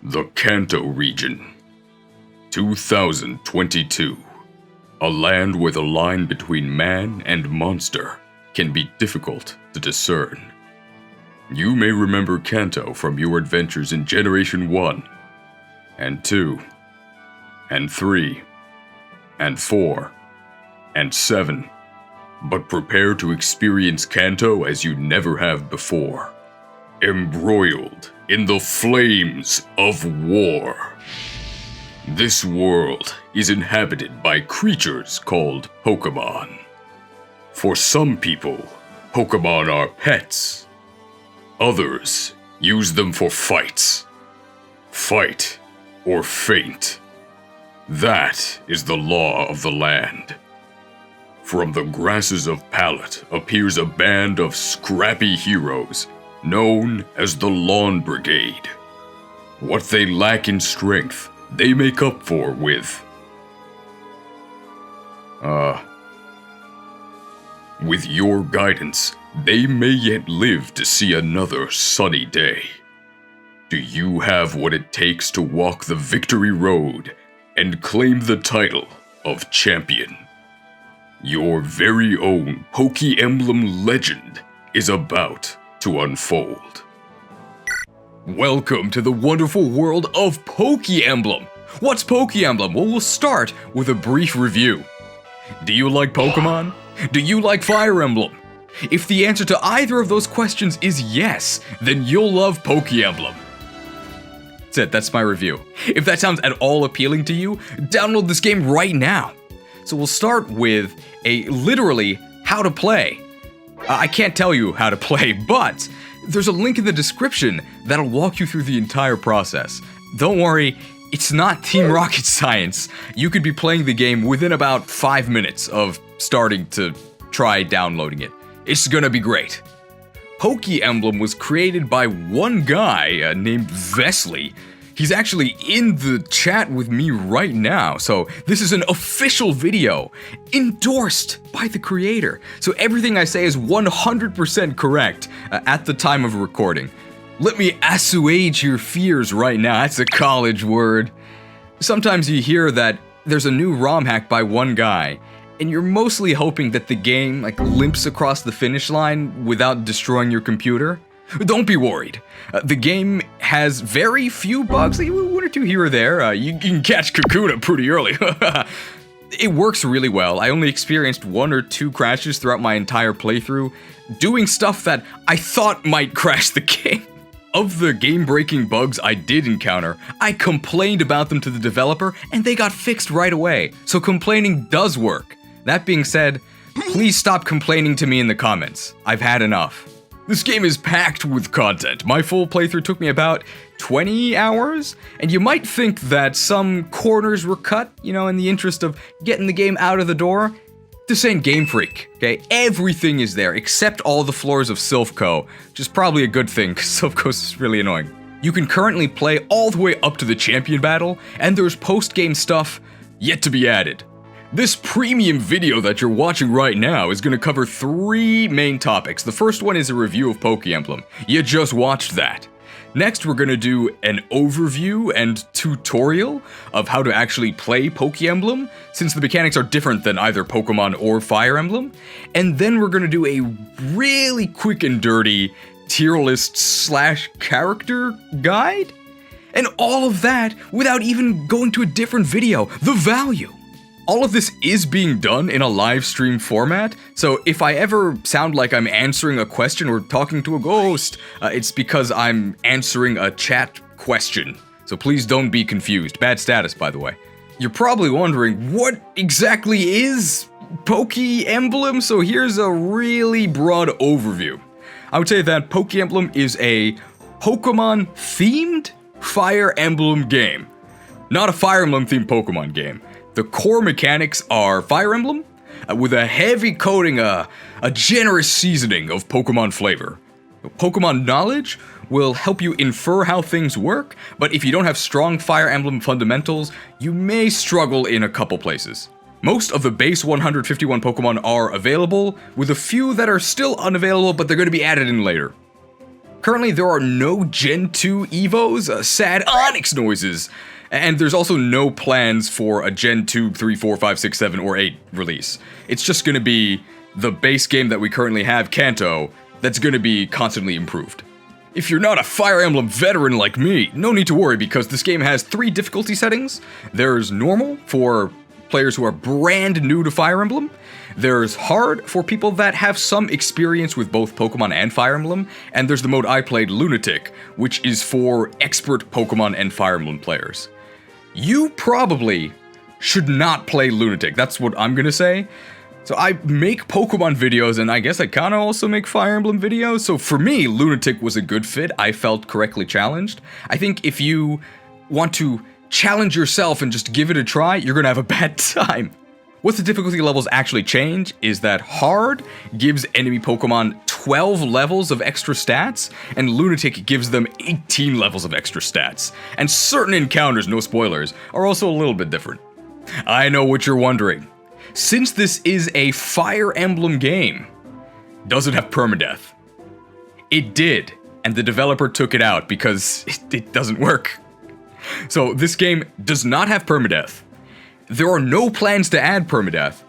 The Kanto region. 2022. A land where the line between man and monster can be difficult to discern. You may remember Kanto from your adventures in Generation 1, and 2, and 3, and 4, and 7, but prepare to experience Kanto as you never have before. Embroiled in the flames of war. This world is inhabited by creatures called Pokemon. For some people, Pokemon are pets. Others use them for fights. Fight or faint. That is the law of the land. From the grasses of Pallet appears a band of scrappy heroes known as the Lawn Brigade. What they lack in strength, they make up for with your guidance, they may yet live to see another sunny day. Do you have what it takes to walk the victory road and claim the title of champion? Your very own Pokemblem legend is about to unfold. Welcome to the wonderful world of Pokemblem. What's Pokemblem? Well, we'll start with a brief review. Do you like Pokemon? Do you like Fire Emblem? If the answer to either of those questions is yes, then you'll love Pokemblem. That's it, that's my review. If that sounds at all appealing to you, download this game right now. So we'll start with literally how to play. I can't tell you how to play, but there's a link in the description that'll walk you through the entire process. Don't worry, it's not Team Rocket Science. You could be playing the game within about 5 minutes of starting to try downloading it. It's gonna be great. Pokemblem was created by one guy named Vesly. He's actually in the chat with me right now, so this is an official video, endorsed by the creator. So everything I say is 100% correct at the time of recording. Let me assuage your fears right now, that's a college word. Sometimes you hear that there's a new ROM hack by one guy, and you're mostly hoping that the game limps across the finish line without destroying your computer. Don't be worried. The game has very few bugs, one or two here or there. You can catch Kakuna pretty early. It works really well. I only experienced 1 or 2 crashes throughout my entire playthrough, doing stuff that I thought might crash the game. Of the game-breaking bugs I did encounter, I complained about them to the developer, and they got fixed right away. So complaining does work. That being said, please stop complaining to me in the comments. I've had enough. This game is packed with content. My full playthrough took me about 20 hours, and you might think that some corners were cut, in the interest of getting the game out of the door. This ain't Game Freak, okay? Everything is there, except all the floors of Silphco, which is probably a good thing, because Silphco is really annoying. You can currently play all the way up to the champion battle, and there's post-game stuff yet to be added. This premium video that you're watching right now is going to cover 3 main topics. The first one is a review of Pokemblem. You just watched that. Next, we're going to do an overview and tutorial of how to actually play Pokemblem, since the mechanics are different than either Pokemon or Fire Emblem. And then we're going to do a really quick and dirty tier list / character guide. And all of that without even going to a different video. The value. All of this is being done in a live stream format, so if I ever sound like I'm answering a question or talking to a ghost, it's because I'm answering a chat question. So please don't be confused. Bad status, by the way. You're probably wondering, what exactly is Pokemblem? So here's a really broad overview. I would say that Pokemblem is a Pokemon-themed Fire Emblem game. Not a Fire Emblem-themed Pokemon game. The core mechanics are Fire Emblem, with a heavy coating, a generous seasoning of Pokemon flavor. Pokemon knowledge will help you infer how things work, but if you don't have strong Fire Emblem fundamentals, you may struggle in a couple places. Most of the base 151 Pokemon are available, with a few that are still unavailable, but they're going to be added in later. Currently, there are no Gen 2 Evos, sad Onix noises, and there's also no plans for a Gen 2, 3, 4, 5, 6, 7, or 8 release. It's just going to be the base game that we currently have, Kanto, that's going to be constantly improved. If you're not a Fire Emblem veteran like me, no need to worry because this game has 3 difficulty settings. There's normal for players who are brand new to Fire Emblem. There's hard for people that have some experience with both Pokemon and Fire Emblem. And there's the mode I played, Lunatic, which is for expert Pokemon and Fire Emblem players. You probably should not play Lunatic, that's what I'm gonna say. So I make Pokemon videos, and I guess I kinda also make Fire Emblem videos, so for me, Lunatic was a good fit. I felt correctly challenged. I think if you want to challenge yourself and just give it a try, you're gonna have a bad time. What the difficulty levels actually change is that Hard gives enemy Pokemon 12 levels of extra stats, and Lunatic gives them 18 levels of extra stats. And certain encounters, no spoilers, are also a little bit different. I know what you're wondering. Since this is a Fire Emblem game, does it have permadeath? It did, and the developer took it out because it doesn't work. So this game does not have permadeath. There are no plans to add permadeath,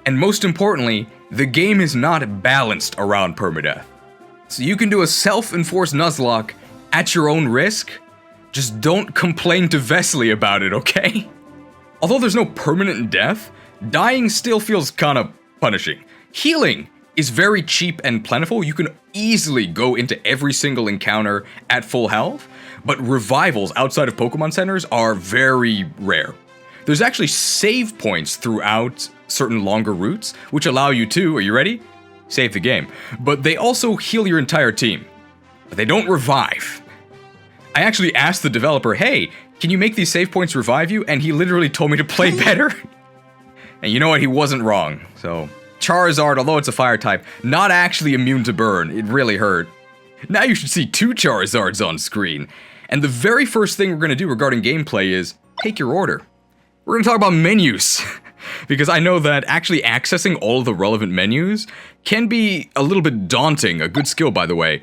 and most importantly, the game is not balanced around permadeath. So you can do a self-enforced Nuzlocke at your own risk, just don't complain to Vesly about it, okay? Although there's no permanent death, dying still feels kinda punishing. Healing is very cheap and plentiful. You can easily go into every single encounter at full health, but revivals outside of Pokemon centers are very rare. There's actually save points throughout certain longer routes, which allow you to, are you ready? Save the game. But they also heal your entire team. But they don't revive. I actually asked the developer, hey, can you make these save points revive you? And he literally told me to play better. And you know what, he wasn't wrong. So, Charizard, although it's a fire type, not actually immune to burn. It really hurt. Now you should see 2 Charizards on screen. And the very first thing we're going to do regarding gameplay is take your order. We're going to talk about menus. Because I know that actually accessing all of the relevant menus can be a little bit daunting, a good skill by the way,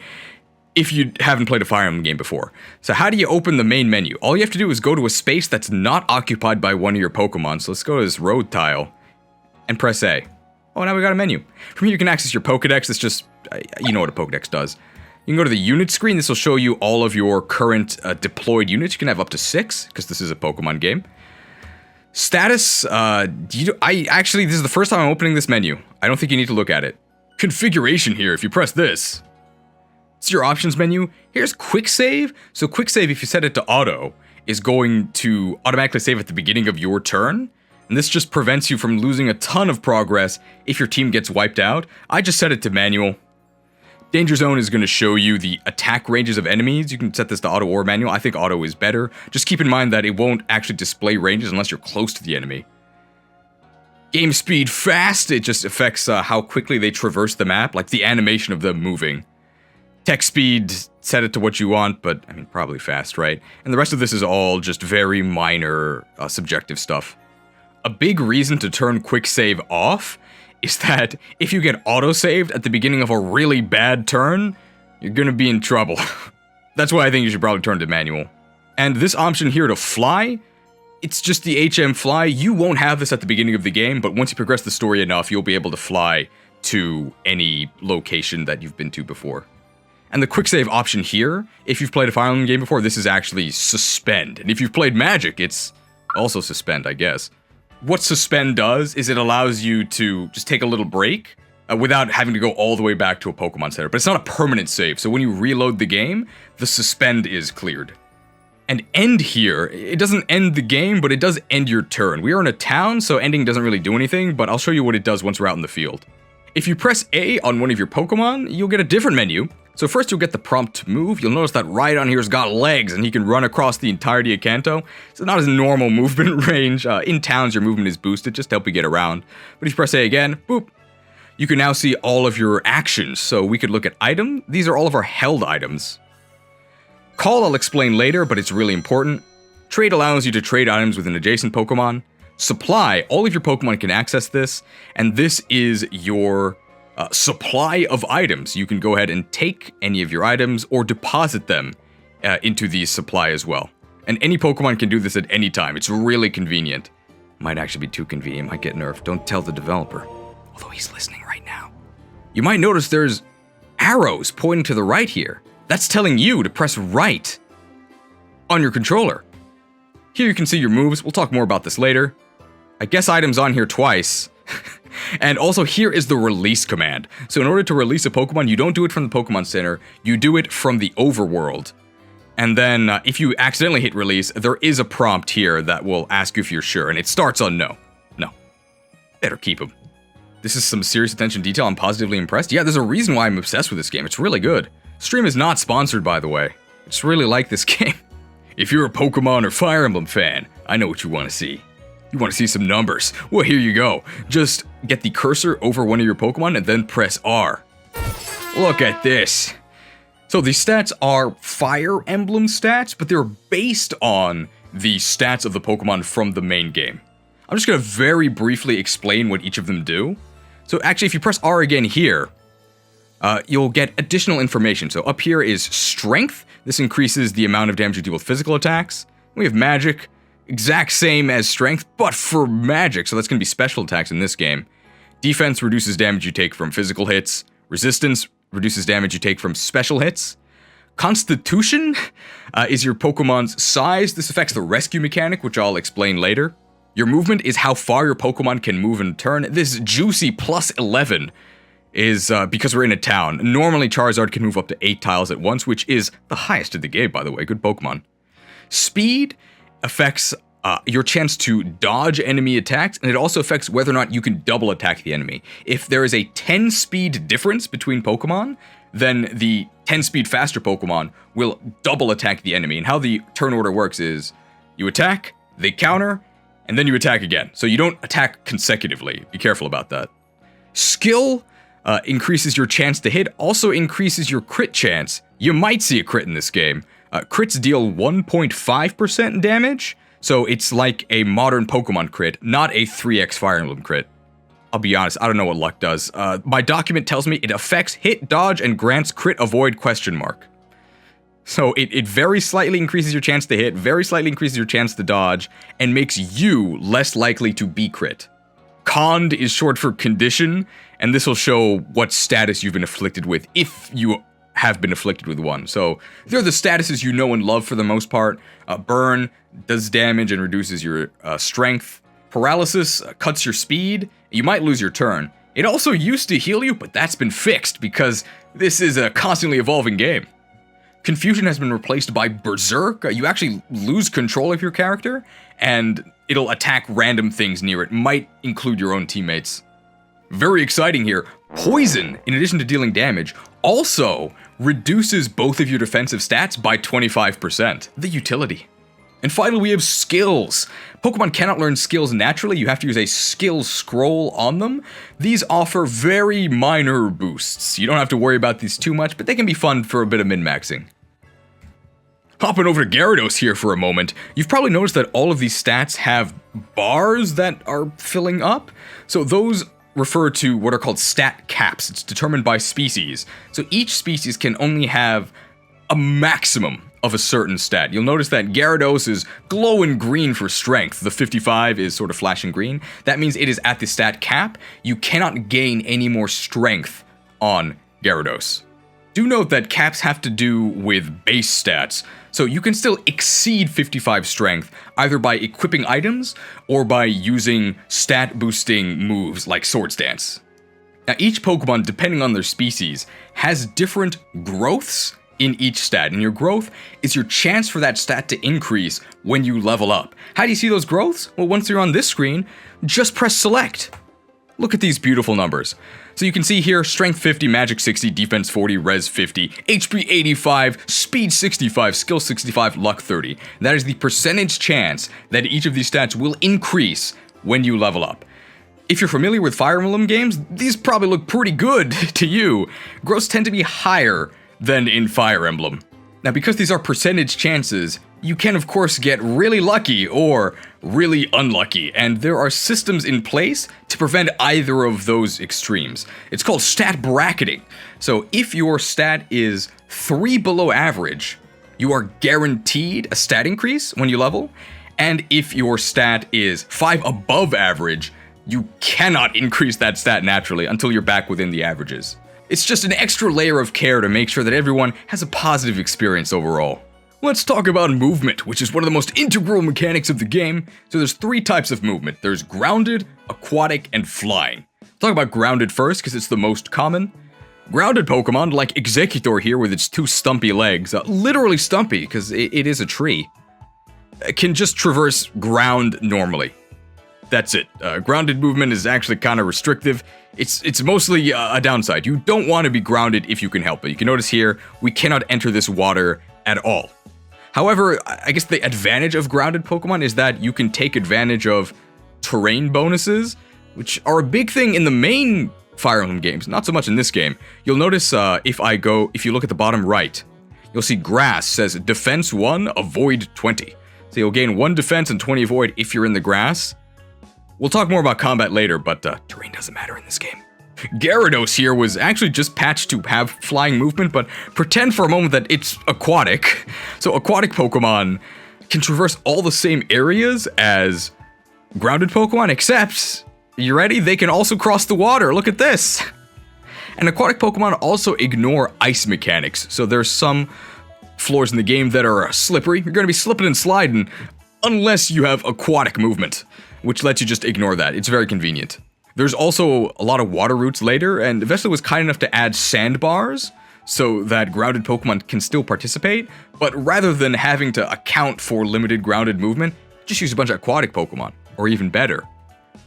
if you haven't played a Fire Emblem game before. So how do you open the main menu? All you have to do is go to a space that's not occupied by one of your Pokemon. So let's go to this road tile and press A. Oh, now we got a menu. From here you can access your Pokedex. It's just, you know what a Pokedex does. You can go to the unit screen. This will show you all of your current deployed units. You can have up to 6, because this is a Pokemon game. Status, this is the first time I'm opening this menu. I don't think you need to look at it. Configuration here, if you press this. It's your options menu. Here's quick save. So quick save, if you set it to auto, is going to automatically save at the beginning of your turn. And this just prevents you from losing a ton of progress if your team gets wiped out. I just set it to manual. Danger Zone is going to show you the attack ranges of enemies. You can set this to auto or manual. I think auto is better. Just keep in mind that it won't actually display ranges unless you're close to the enemy. Game speed fast. It just affects how quickly they traverse the map, like the animation of them moving. Text speed, set it to what you want, but I mean, probably fast, right? And the rest of this is all just very minor subjective stuff. A big reason to turn quick save off is that if you get auto-saved at the beginning of a really bad turn, you're gonna be in trouble. That's why I think you should probably turn to manual. And this option here to fly, it's just the HM fly. You won't have this at the beginning of the game, but once you progress the story enough, you'll be able to fly to any location that you've been to before. And the quick save option here, if you've played a Fire Emblem game before, this is actually suspend. And if you've played Magic, it's also suspend, I guess. What suspend does is it allows you to just take a little break without having to go all the way back to a Pokemon Center. But it's not a permanent save, so when you reload the game, the suspend is cleared. And end here, it doesn't end the game, but it does end your turn. We are in a town, so ending doesn't really do anything, but I'll show you what it does once we're out in the field. If you press A on one of your Pokemon, you'll get a different menu. So first you'll get the prompt to move. You'll notice that Rhydon here's got legs and he can run across the entirety of Kanto. So not his normal movement range. In towns your movement is boosted just to help you get around. But if you press A again, boop, you can now see all of your actions. So we could look at item. These are all of our held items. Call I'll explain later, but it's really important. Trade allows you to trade items with an adjacent Pokemon. Supply, all of your Pokemon can access this. And this is your supply of items. You can go ahead and take any of your items or deposit them into the supply as well. And any Pokemon can do this at any time. It's really convenient. Might actually be too convenient, might get nerfed. Don't tell the developer. Although he's listening right now. You might notice there's arrows pointing to the right here. That's telling you to press right on your controller. Here you can see your moves. We'll talk more about this later. I guess items on here twice. And also here is the release command. So in order to release a Pokemon, you don't do it from the Pokemon Center, you do it from the overworld. And then if you accidentally hit release, there is a prompt here that will ask you if you're sure, and it starts on no. No. Better keep them. This is some serious attention to detail. I'm positively impressed. Yeah, there's a reason why I'm obsessed with this game. It's really good. Stream is not sponsored, by the way. I just really like this game. If you're a Pokemon or Fire Emblem fan, I know what you want to see. You want to see some numbers? Well, here you go. Just get the cursor over one of your Pokemon and then press R. Look at this. So these stats are Fire Emblem stats, but they're based on the stats of the Pokemon from the main game. I'm just going to very briefly explain what each of them do. So actually, if you press R again here, you'll get additional information. So up here is Strength. This increases the amount of damage you deal with physical attacks. We have Magic. Exact same as Strength, but for Magic, so that's going to be special attacks in this game. Defense reduces damage you take from physical hits. Resistance reduces damage you take from special hits. Constitution is your Pokemon's size. This affects the rescue mechanic, which I'll explain later. Your movement is how far your Pokemon can move in a turn. This juicy plus 11 is because we're in a town. Normally Charizard can move up to 8 tiles at once, which is the highest in the game, by the way. Good Pokemon. Speed affects your chance to dodge enemy attacks, and it also affects whether or not you can double attack the enemy. If there is a 10 speed difference between Pokemon, then the 10 speed faster Pokemon will double attack the enemy. And how the turn order works is you attack, they counter, and then you attack again. So you don't attack consecutively. Be careful about that. Skill increases your chance to hit, also increases your crit chance. You might see a crit in this game. Crits deal 1.5% damage, so it's like a modern Pokemon crit, not a 3x Fire Emblem crit. I'll be honest, I don't know what luck does. My document tells me it affects hit, dodge, and grants crit avoid ? So it very slightly increases your chance to hit, very slightly increases your chance to dodge, and makes you less likely to be crit. Cond is short for condition, and this will show what status you've been afflicted with if you have been afflicted with one. So they're the statuses you know and love for the most part. Burn does damage and reduces your strength. Paralysis cuts your speed. You might lose your turn. It also used to heal you, but that's been fixed because this is a constantly evolving game. Confusion has been replaced by Berserk. You actually lose control of your character, and it'll attack random things near it. Might include your own teammates. Very exciting here. Poison, in addition to dealing damage, also reduces both of your defensive stats by 25%. The utility. And finally, we have skills. Pokemon cannot learn skills naturally. You have to use a skill scroll on them. These offer very minor boosts. You don't have to worry about these too much, but they can be fun for a bit of min-maxing. Hopping over to Gyarados here for a moment. You've probably noticed that all of these stats have bars that are filling up. So those refer to what are called stat caps. It's determined by species. So each species can only have a maximum of a certain stat. You'll notice that Gyarados is glowing green for strength. The 55 is sort of flashing green. That means it is at the stat cap. You cannot gain any more strength on Gyarados. Do note that caps have to do with base stats, so you can still exceed 55 strength either by equipping items or by using stat boosting moves like Swords Dance. Now each Pokemon, depending on their species, has different growths in each stat, and your growth is your chance for that stat to increase when you level up. How do you see those growths? Well, once you're on this screen, just press select. Look at these beautiful numbers. So you can see here, strength 50, magic 60, defense 40, res 50, HP 85, speed 65, skill 65, luck 30. That is the percentage chance that each of these stats will increase when you level up. If you're familiar with Fire Emblem games, these probably look pretty good to you. Growths tend to be higher than in Fire Emblem. Now, because these are percentage chances, You can, of course, get really lucky or really unlucky, and there are systems in place to prevent either of those extremes. It's called stat bracketing. So if your stat is 3 below average, you are guaranteed a stat increase when you level, and if your stat is 5 above average, you cannot increase that stat naturally until you're back within the averages. It's just an extra layer of care to make sure that everyone has a positive experience overall. Let's talk about movement, which is one of the most integral mechanics of the game. So there's 3 types of movement. There's grounded, aquatic, and flying. Talk about grounded first, because it's the most common. Grounded Pokemon, like Exeggcute here with its 2 stumpy legs, literally stumpy, because it is a tree, can just traverse ground normally. That's it. Grounded movement is actually kind of restrictive. It's mostly a downside. You don't want to be grounded if you can help it. You can notice here, we cannot enter this water at all. However, I guess the advantage of grounded Pokemon is that you can take advantage of terrain bonuses, which are a big thing in the main Fire Emblem games, not so much in this game. You'll notice if you look at the bottom right, you'll see grass says defense 1, avoid 20. So you'll gain 1 defense and 20 avoid if you're in the grass. We'll talk more about combat later, but terrain doesn't matter in this game. Gyarados here was actually just patched to have flying movement, but pretend for a moment that it's aquatic. So aquatic Pokemon can traverse all the same areas as grounded Pokemon, except, you ready? They can also cross the water. Look at this. And aquatic Pokemon also ignore ice mechanics. So there's some floors in the game that are slippery. You're going to be slipping and sliding unless you have aquatic movement, which lets you just ignore that. It's very convenient. There's also a lot of water routes later, and Vesly was kind enough to add sandbars so that grounded Pokemon can still participate, but rather than having to account for limited grounded movement, just use a bunch of aquatic Pokemon, or even better.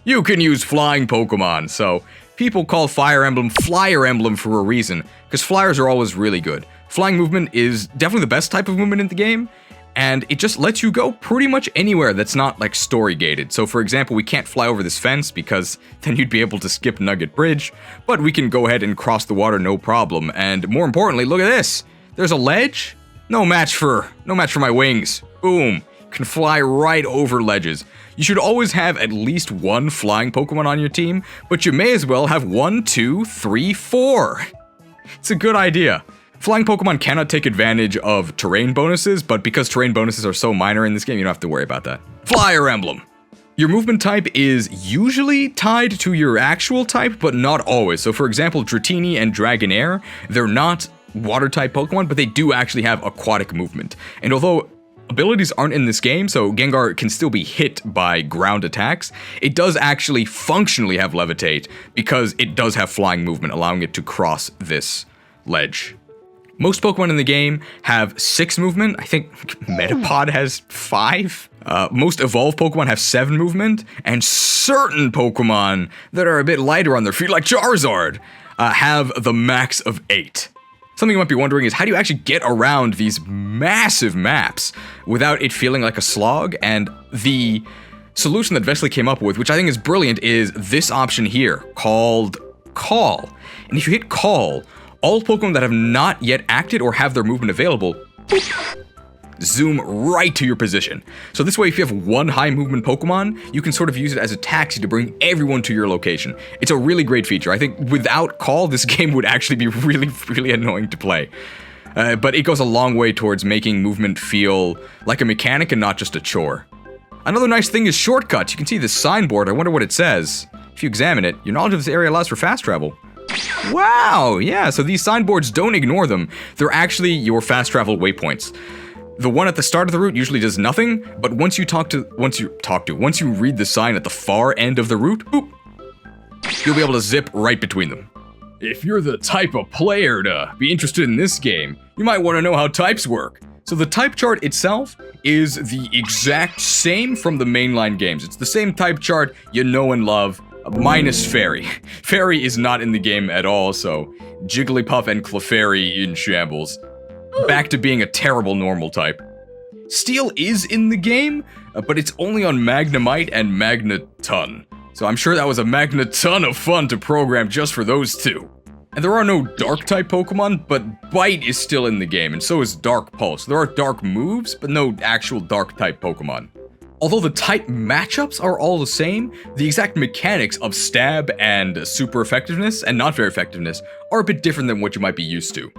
You can use flying Pokemon, so people call Fire Emblem Flyer Emblem for a reason, because flyers are always really good. Flying movement is definitely the best type of movement in the game, and it just lets you go pretty much anywhere that's not, like, story-gated. So, for example, we can't fly over this fence because then you'd be able to skip Nugget Bridge, but we can go ahead and cross the water no problem. And more importantly, look at this! There's a ledge? No match for my wings. Boom. Can fly right over ledges. You should always have at least 1 flying Pokemon on your team, but you may as well have 1, 2, 3, 4. It's a good idea. Flying Pokemon cannot take advantage of terrain bonuses, but because terrain bonuses are so minor in this game, you don't have to worry about that. Fire Emblem! Your movement type is usually tied to your actual type, but not always. So for example, Dratini and Dragonair, they're not water-type Pokemon, but they do actually have aquatic movement. And although abilities aren't in this game, so Gengar can still be hit by ground attacks, it does actually functionally have Levitate, because it does have flying movement, allowing it to cross this ledge. Most Pokemon in the game have 6 movement. I think Metapod has 5. Most evolved Pokemon have 7 movement. And certain Pokemon that are a bit lighter on their feet, like Charizard, have the max of 8. Something you might be wondering is, how do you actually get around these massive maps without it feeling like a slog? And the solution that Vesly came up with, which I think is brilliant, is this option here, called Call. And if you hit Call, all Pokemon that have not yet acted or have their movement available, boop, zoom right to your position. So this way, if you have 1 high movement Pokemon, you can sort of use it as a taxi to bring everyone to your location. It's a really great feature. I think without Call, this game would actually be really, really annoying to play. But it goes a long way towards making movement feel like a mechanic and not just a chore. Another nice thing is shortcuts. You can see this signboard. I wonder what it says. If you examine it, your knowledge of this area allows for fast travel. Wow, yeah, so these signboards, don't ignore them. They're actually your fast travel waypoints. The one at the start of the route usually does nothing, but once you read the sign at the far end of the route, boop, you'll be able to zip right between them. If you're the type of player to be interested in this game, you might want to know how types work. So the type chart itself is the exact same from the mainline games. It's the same type chart you know and love, minus Fairy. Fairy is not in the game at all, so Jigglypuff and Clefairy in shambles. Back to being a terrible normal type. Steel is in the game, but it's only on Magnemite and Magneton. So I'm sure that was a Magneton of fun to program just for those 2. And there are no Dark-type Pokemon, but Bite is still in the game, and so is Dark Pulse. There are Dark moves, but no actual Dark-type Pokemon. Although the type matchups are all the same, the exact mechanics of Stab and Super Effectiveness and Not Very Effectiveness are a bit different than what you might be used to.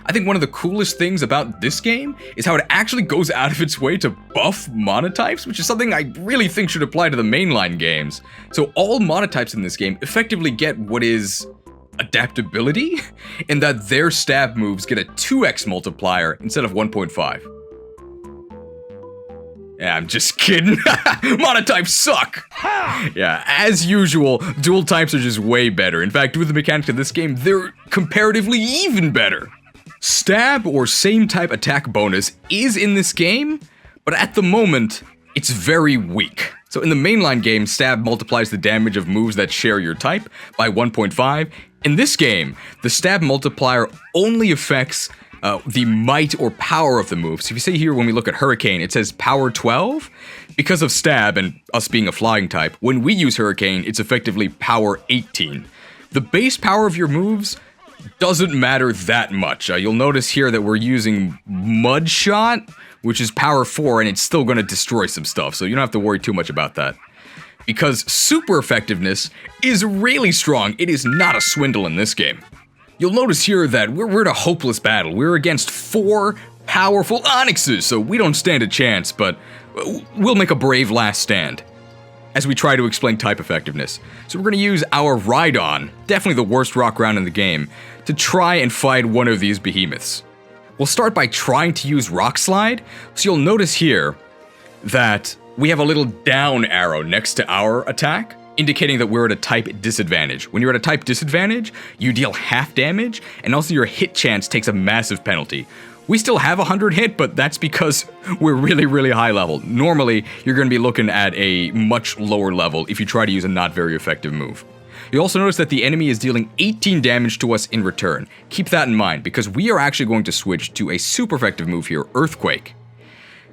I think one of the coolest things about this game is how it actually goes out of its way to buff monotypes, which is something I really think should apply to the mainline games. So all monotypes in this game effectively get what is adaptability, in that their stab moves get a 2x multiplier instead of 1.5. Yeah, I'm just kidding. Monotypes suck! Yeah, as usual, dual types are just way better. In fact, with the mechanics of this game, they're comparatively even better. Stab or same type attack bonus is in this game, but at the moment, it's very weak. So in the mainline game, Stab multiplies the damage of moves that share your type by 1.5. In this game, the Stab multiplier only affects the might or power of the move. So if you see here when we look at Hurricane, it says power 12. Because of Stab and us being a flying type, when we use Hurricane, it's effectively power 18. The base power of your moves doesn't matter that much. You'll notice here that we're using Mud Shot, which is power 4, and it's still going to destroy some stuff, so you don't have to worry too much about that. Because Super Effectiveness is really strong. It is not a swindle in this game. You'll notice here that we're in a hopeless battle. We're against 4 powerful Onixes, so we don't stand a chance, but we'll make a brave last stand as we try to explain type effectiveness. So we're going to use our Rhydon, definitely the worst rock round in the game, to try and fight one of these behemoths. We'll start by trying to use Rock Slide, so you'll notice here that we have a little down arrow next to our attack, indicating that we're at a type disadvantage. When you're at a type disadvantage, you deal half damage, and also your hit chance takes a massive penalty. We still have 100 hit, but that's because we're really, really high level. Normally, you're going to be looking at a much lower level if you try to use a not very effective move. You'll also notice that the enemy is dealing 18 damage to us in return. Keep that in mind, because we are actually going to switch to a super effective move here, Earthquake.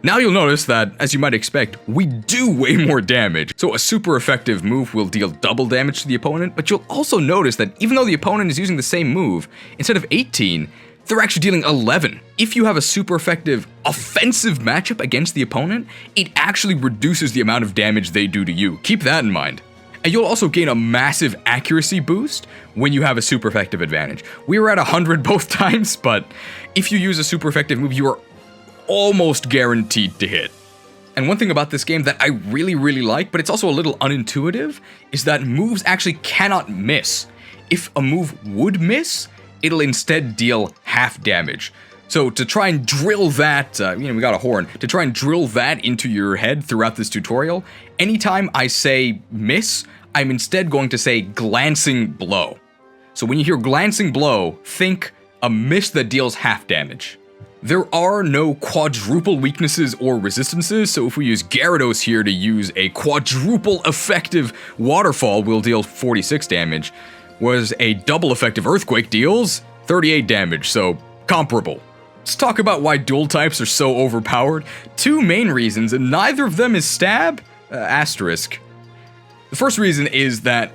Now you'll notice that, as you might expect, we do way more damage. So a super effective move will deal double damage to the opponent, but you'll also notice that even though the opponent is using the same move, instead of 18, they're actually dealing 11. If you have a super effective offensive matchup against the opponent, it actually reduces the amount of damage they do to you. Keep that in mind. And you'll also gain a massive accuracy boost when you have a super effective advantage. We were at 100 both times, but if you use a super effective move, you are almost guaranteed to hit. And one thing about this game that I really, really like, but it's also a little unintuitive, is that moves actually cannot miss. If a move would miss, it'll instead deal half damage. So to try and drill that, we got a horn, to try and drill that into your head throughout this tutorial, anytime I say miss, I'm instead going to say glancing blow. So when you hear glancing blow, think a miss that deals half damage. There are no quadruple weaknesses or resistances, so if we use Gyarados here to use a quadruple effective waterfall, we'll deal 46 damage, whereas a double effective earthquake deals 38 damage, so comparable. Let's talk about why dual types are so overpowered. 2 main reasons, and neither of them is stab, asterisk. The first reason is that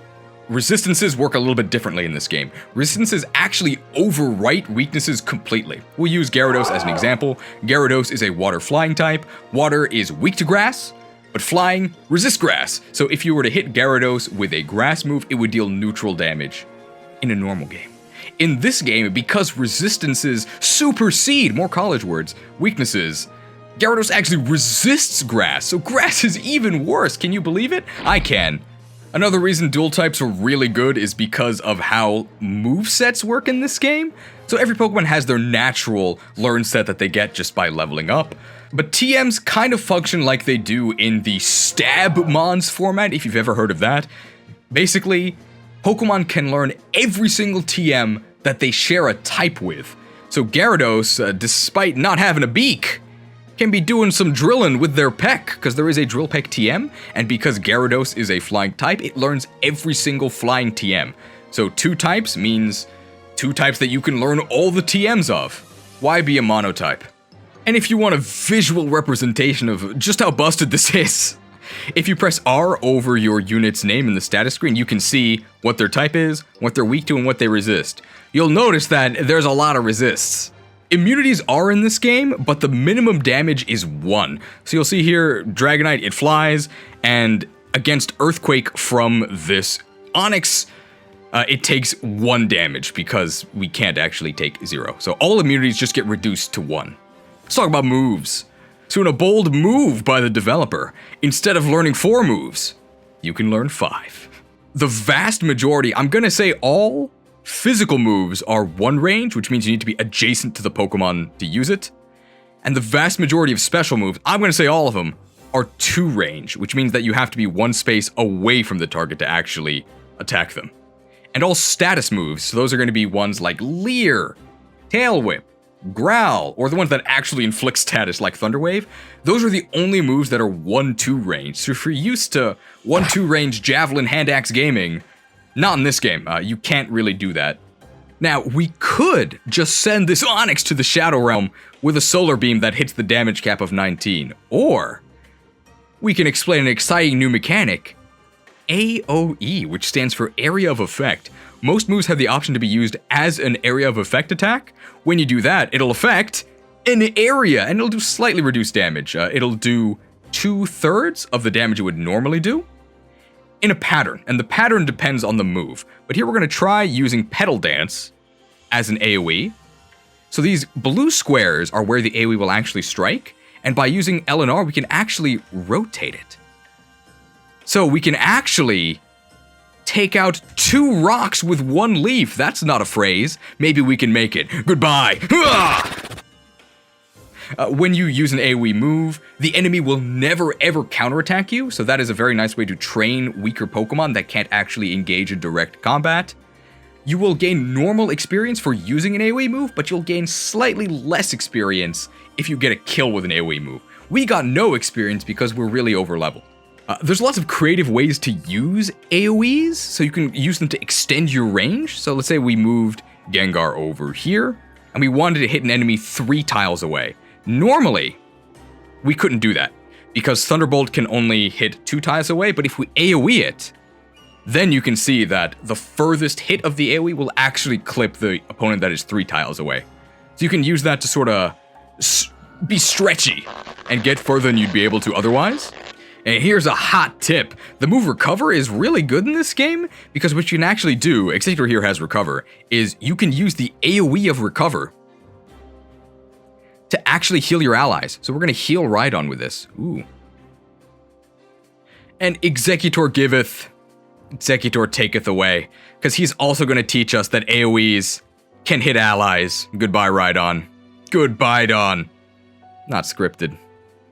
resistances work a little bit differently in this game. Resistances actually overwrite weaknesses completely. We'll use Gyarados as an example. Gyarados is a water flying type. Water is weak to grass, but flying resists grass. So if you were to hit Gyarados with a grass move, it would deal neutral damage in a normal game. In this game, because resistances supersede, more college words, weaknesses, Gyarados actually resists grass, so grass is even worse. Can you believe it? I can. Another reason dual types are really good is because of how movesets work in this game. So every Pokemon has their natural learn set that they get just by leveling up. But TMs kind of function like they do in the Stab Mons format, if you've ever heard of that. Basically, Pokemon can learn every single TM that they share a type with. So Gyarados, despite not having a beak, can be doing some drilling with their peck, because there is a drill peck TM, and because Gyarados is a flying type, it learns every single flying TM. So 2 types means 2 types that you can learn all the TMs of. Why be a monotype? And if you want a visual representation of just how busted this is, If you press R over your unit's name in the status screen, you can see what their type is, what they're weak to, and what they resist. You'll notice that there's a lot of resists. Immunities are in this game, but the minimum damage is 1. So you'll see here, Dragonite, it flies, and against Earthquake from this Onix, it takes 1 damage because we can't actually take 0. So all immunities just get reduced to 1. Let's talk about moves. So in a bold move by the developer, instead of learning 4 moves, you can learn 5. The vast majority, I'm gonna say all physical moves are 1 range, which means you need to be adjacent to the Pokemon to use it. And the vast majority of special moves, I'm gonna say all of them, are 2 range, which means that you have to be 1 space away from the target to actually attack them. And all status moves, so those are gonna be ones like Leer, Tail Whip, Growl, or the ones that actually inflict status like Thunder Wave, those are the only moves that are 1-2 range. So if you're used to 1-2 range Javelin Hand Axe gaming, not in this game, you can't really do that. Now, we could just send this Onix to the Shadow Realm with a Solar Beam that hits the damage cap of 19, or we can explain an exciting new mechanic, AoE, which stands for Area of Effect. Most moves have the option to be used as an Area of Effect attack. When you do that, it'll affect an area, and it'll do slightly reduced damage. It'll do 2/3 of the damage it would normally do in a pattern, and the pattern depends on the move. But here we're going to try using Petal Dance as an AoE. So these blue squares are where the AoE will actually strike, and by using L and R, we can actually rotate it. So we can actually take out 2 rocks with 1 leaf. That's not a phrase. Maybe we can make it. Goodbye. When you use an AoE move, the enemy will never ever counterattack you, so that is a very nice way to train weaker Pokemon that can't actually engage in direct combat. You will gain normal experience for using an AoE move, but you'll gain slightly less experience if you get a kill with an AoE move. We got no experience because we're really over-leveled. There's lots of creative ways to use AoEs, so you can use them to extend your range. So let's say we moved Gengar over here, and we wanted to hit an enemy 3 tiles away. Normally, we couldn't do that, because Thunderbolt can only hit 2 tiles away, but if we AoE it, then you can see that the furthest hit of the AoE will actually clip the opponent that is 3 tiles away. So you can use that to sort of be stretchy and get further than you'd be able to otherwise. And here's a hot tip. The move Recover is really good in this game, because what you can actually do, Exeggcute here has Recover, is you can use the AoE of Recover to actually heal your allies. So we're going to heal Rhydon with this. Ooh. And Exeggutor giveth, Exeggutor taketh away, because he's also going to teach us that AoEs can hit allies. Goodbye, Rhydon. Goodbye, Don. Not scripted.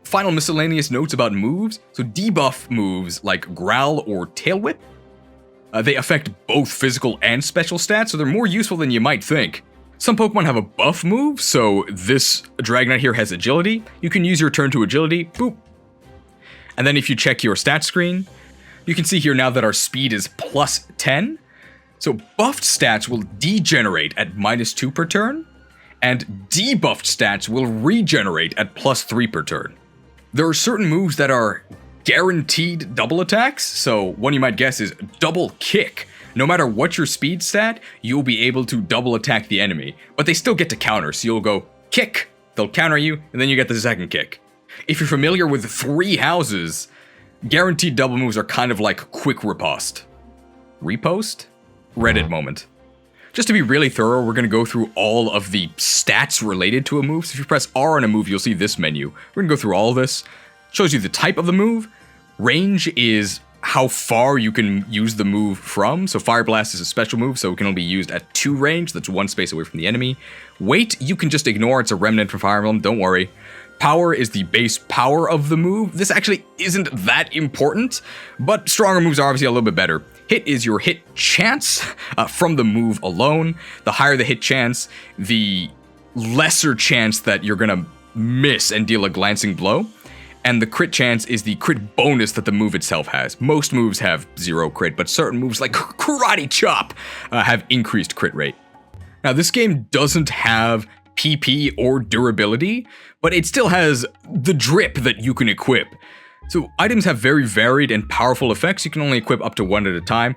Final miscellaneous notes about moves. So debuff moves like Growl or Tail Whip, they affect both physical and special stats, so they're more useful than you might think. Some Pokemon have a buff move, so this Dragonite here has Agility. You can use your turn to Agility, boop. And then if you check your stat screen, you can see here now that our speed is plus 10. So buffed stats will degenerate at -2 per turn, and debuffed stats will regenerate at +3 per turn. There are certain moves that are guaranteed double attacks, so one you might guess is Double Kick. No matter what your speed stat, you'll be able to double attack the enemy, but they still get to counter, so you'll go kick, they'll counter you, and then you get the second kick. If you're familiar with 3 houses, guaranteed double moves are kind of like quick riposte. Repost? Reddit moment. Just to be really thorough, we're going to go through all of the stats related to a move. So if you press R on a move, you'll see this menu. We're going to go through all of this. It shows you the type of the move. Range is how far you can use the move from. So Fire Blast is a special move, so it can only be used at 2 range. That's 1 space away from the enemy. Weight, you can just ignore. It's a remnant from Fire Emblem, don't worry. Power is the base power of the move. This actually isn't that important, but stronger moves are obviously a little bit better. Hit is your hit chance from the move alone. The higher the hit chance, the lesser chance that you're gonna miss and deal a glancing blow. And the crit chance is the crit bonus that the move itself has. Most moves have 0 crit, but certain moves like Karate Chop have increased crit rate. Now this game doesn't have PP or durability, but it still has the drip that you can equip. So items have very varied and powerful effects. You can only equip up to one at a time.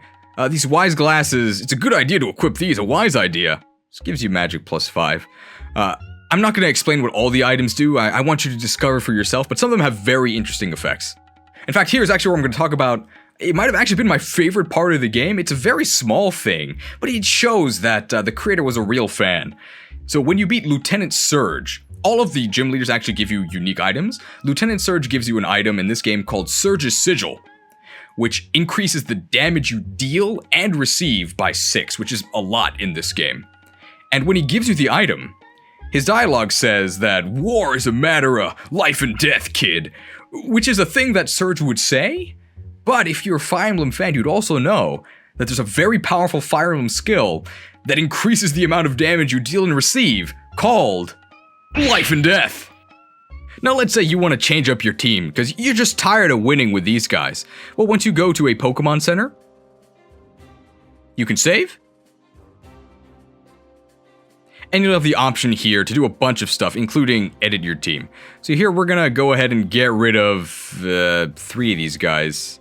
These wise glasses, it's a good idea to equip these, a wise idea. This gives you magic +5. I'm not going to explain what all the items do. I want you to discover for yourself, but some of them have very interesting effects. In fact, here's actually where I'm going to talk about. It might have actually been my favorite part of the game. It's a very small thing, but it shows that the creator was a real fan. So when you beat Lieutenant Surge, all of the gym leaders actually give you unique items. Lieutenant Surge gives you an item in this game called Surge's Sigil, which increases the damage you deal and receive by 6, which is a lot in this game. And when he gives you the item, his dialogue says that war is a matter of life and death, kid, which is a thing that Surge would say. But if you're a Fire Emblem fan, you'd also know that there's a very powerful Fire Emblem skill that increases the amount of damage you deal and receive, called Life and Death. Now let's say you want to change up your team, because you're just tired of winning with these guys. Well, once you go to a Pokemon Center, you can save, and you'll have the option here to do a bunch of stuff, including edit your team. So here we're gonna go ahead and get rid of 3 of these guys.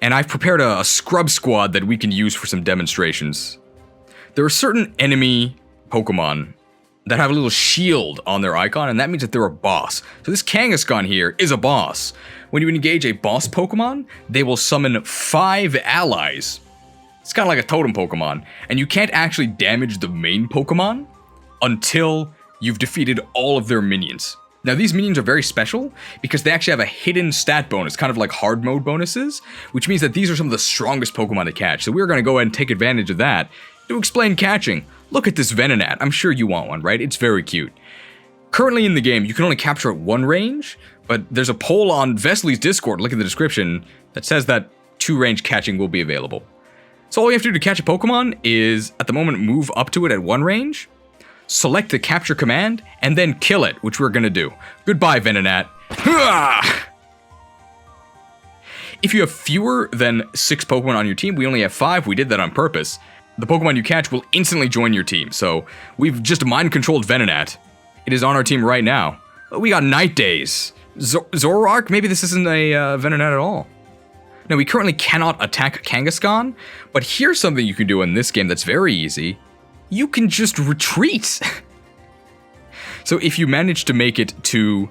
And I've prepared a scrub squad that we can use for some demonstrations. There are certain enemy Pokemon that have a little shield on their icon, and that means that they're a boss. So this Kangaskhan here is a boss. When you engage a boss Pokemon, they will summon 5 allies. It's kind of like a totem Pokemon, and you can't actually damage the main Pokemon until you've defeated all of their minions. Now these minions are very special because they actually have a hidden stat bonus, kind of like hard mode bonuses, which means that these are some of the strongest Pokemon to catch. So we're going to go ahead and take advantage of that to explain catching. Look at this Venonat. I'm sure you want one, right? It's very cute. Currently in the game, you can only capture at 1 range, but there's a poll on Vesly's Discord, look at the description, that says that 2 range catching will be available. So all you have to do to catch a Pokemon is, at the moment, move up to it at 1 range, select the capture command, and then kill it, which we're gonna do. Goodbye, Venonat. If you have fewer than 6 Pokemon on your team, we only have 5, we did that on purpose, the Pokemon you catch will instantly join your team. So we've just mind-controlled Venonat. It is on our team right now. We got Night Days. Zoroark? Maybe this isn't a Venonat at all. Now, we currently cannot attack Kangaskhan, but here's something you can do in this game that's very easy. You can just retreat. So if you manage to make it to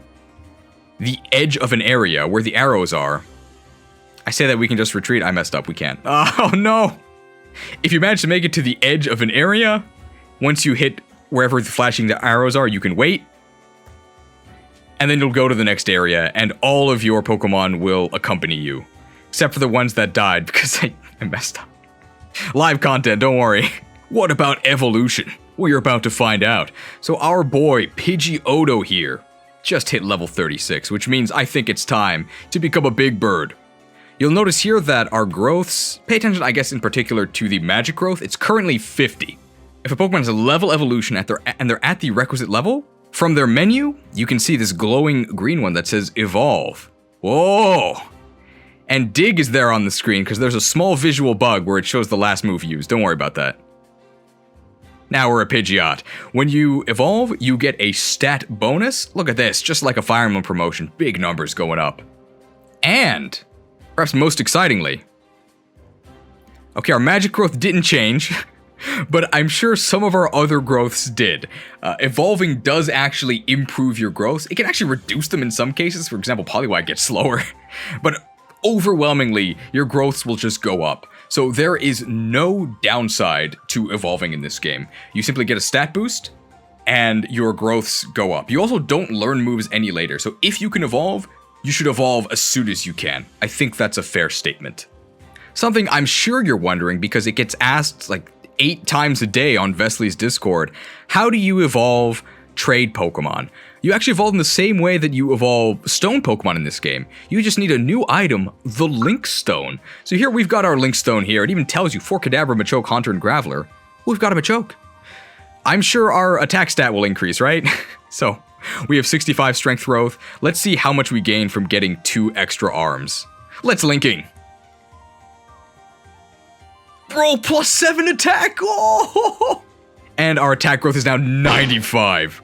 the edge of an area where the arrows are, I say that we can just retreat. I messed up. We can't. Oh, no. If you manage to make it to the edge of an area, once you hit wherever the flashing the arrows are, you can wait. And then you'll go to the next area, and all of your Pokemon will accompany you. Except for the ones that died, because I messed up. Live content, don't worry. What about evolution? Well, you're about to find out. So our boy, Pidgeotto here, just hit level 36, which means I think it's time to become a big bird. You'll notice here that our growths, pay attention I guess in particular to the magic growth, it's currently 50. If a Pokemon has a level evolution and they're at the requisite level, from their menu, you can see this glowing green one that says evolve. Whoa! And dig is there on the screen because there's a small visual bug where it shows the last move used. Don't worry about that. Now we're a Pidgeot. When you evolve, you get a stat bonus. Look at this, just like a Fire Emblem promotion, big numbers going up. And perhaps most excitingly, okay, our magic growth didn't change, but I'm sure some of our other growths did. Evolving does actually improve your growths. It can actually reduce them in some cases. For example, Poliwag gets slower, but overwhelmingly, your growths will just go up. So there is no downside to evolving in this game. You simply get a stat boost, and your growths go up. You also don't learn moves any later, so if you can evolve, you should evolve as soon as you can. I think that's a fair statement. Something I'm sure you're wondering, because it gets asked like 8 times a day on Vesly's Discord, how do you evolve trade Pokemon? You actually evolve in the same way that you evolve stone Pokemon in this game. You just need a new item, the Link Stone. So here we've got our Link Stone here. It even tells you for Kadabra, Machoke, Haunter, and Graveler. We've got a Machoke. I'm sure our attack stat will increase, right? So we have 65 strength growth. Let's see how much we gain from getting 2 extra arms. Let's linking. Bro, +7 attack! Oh! And our attack growth is now 95.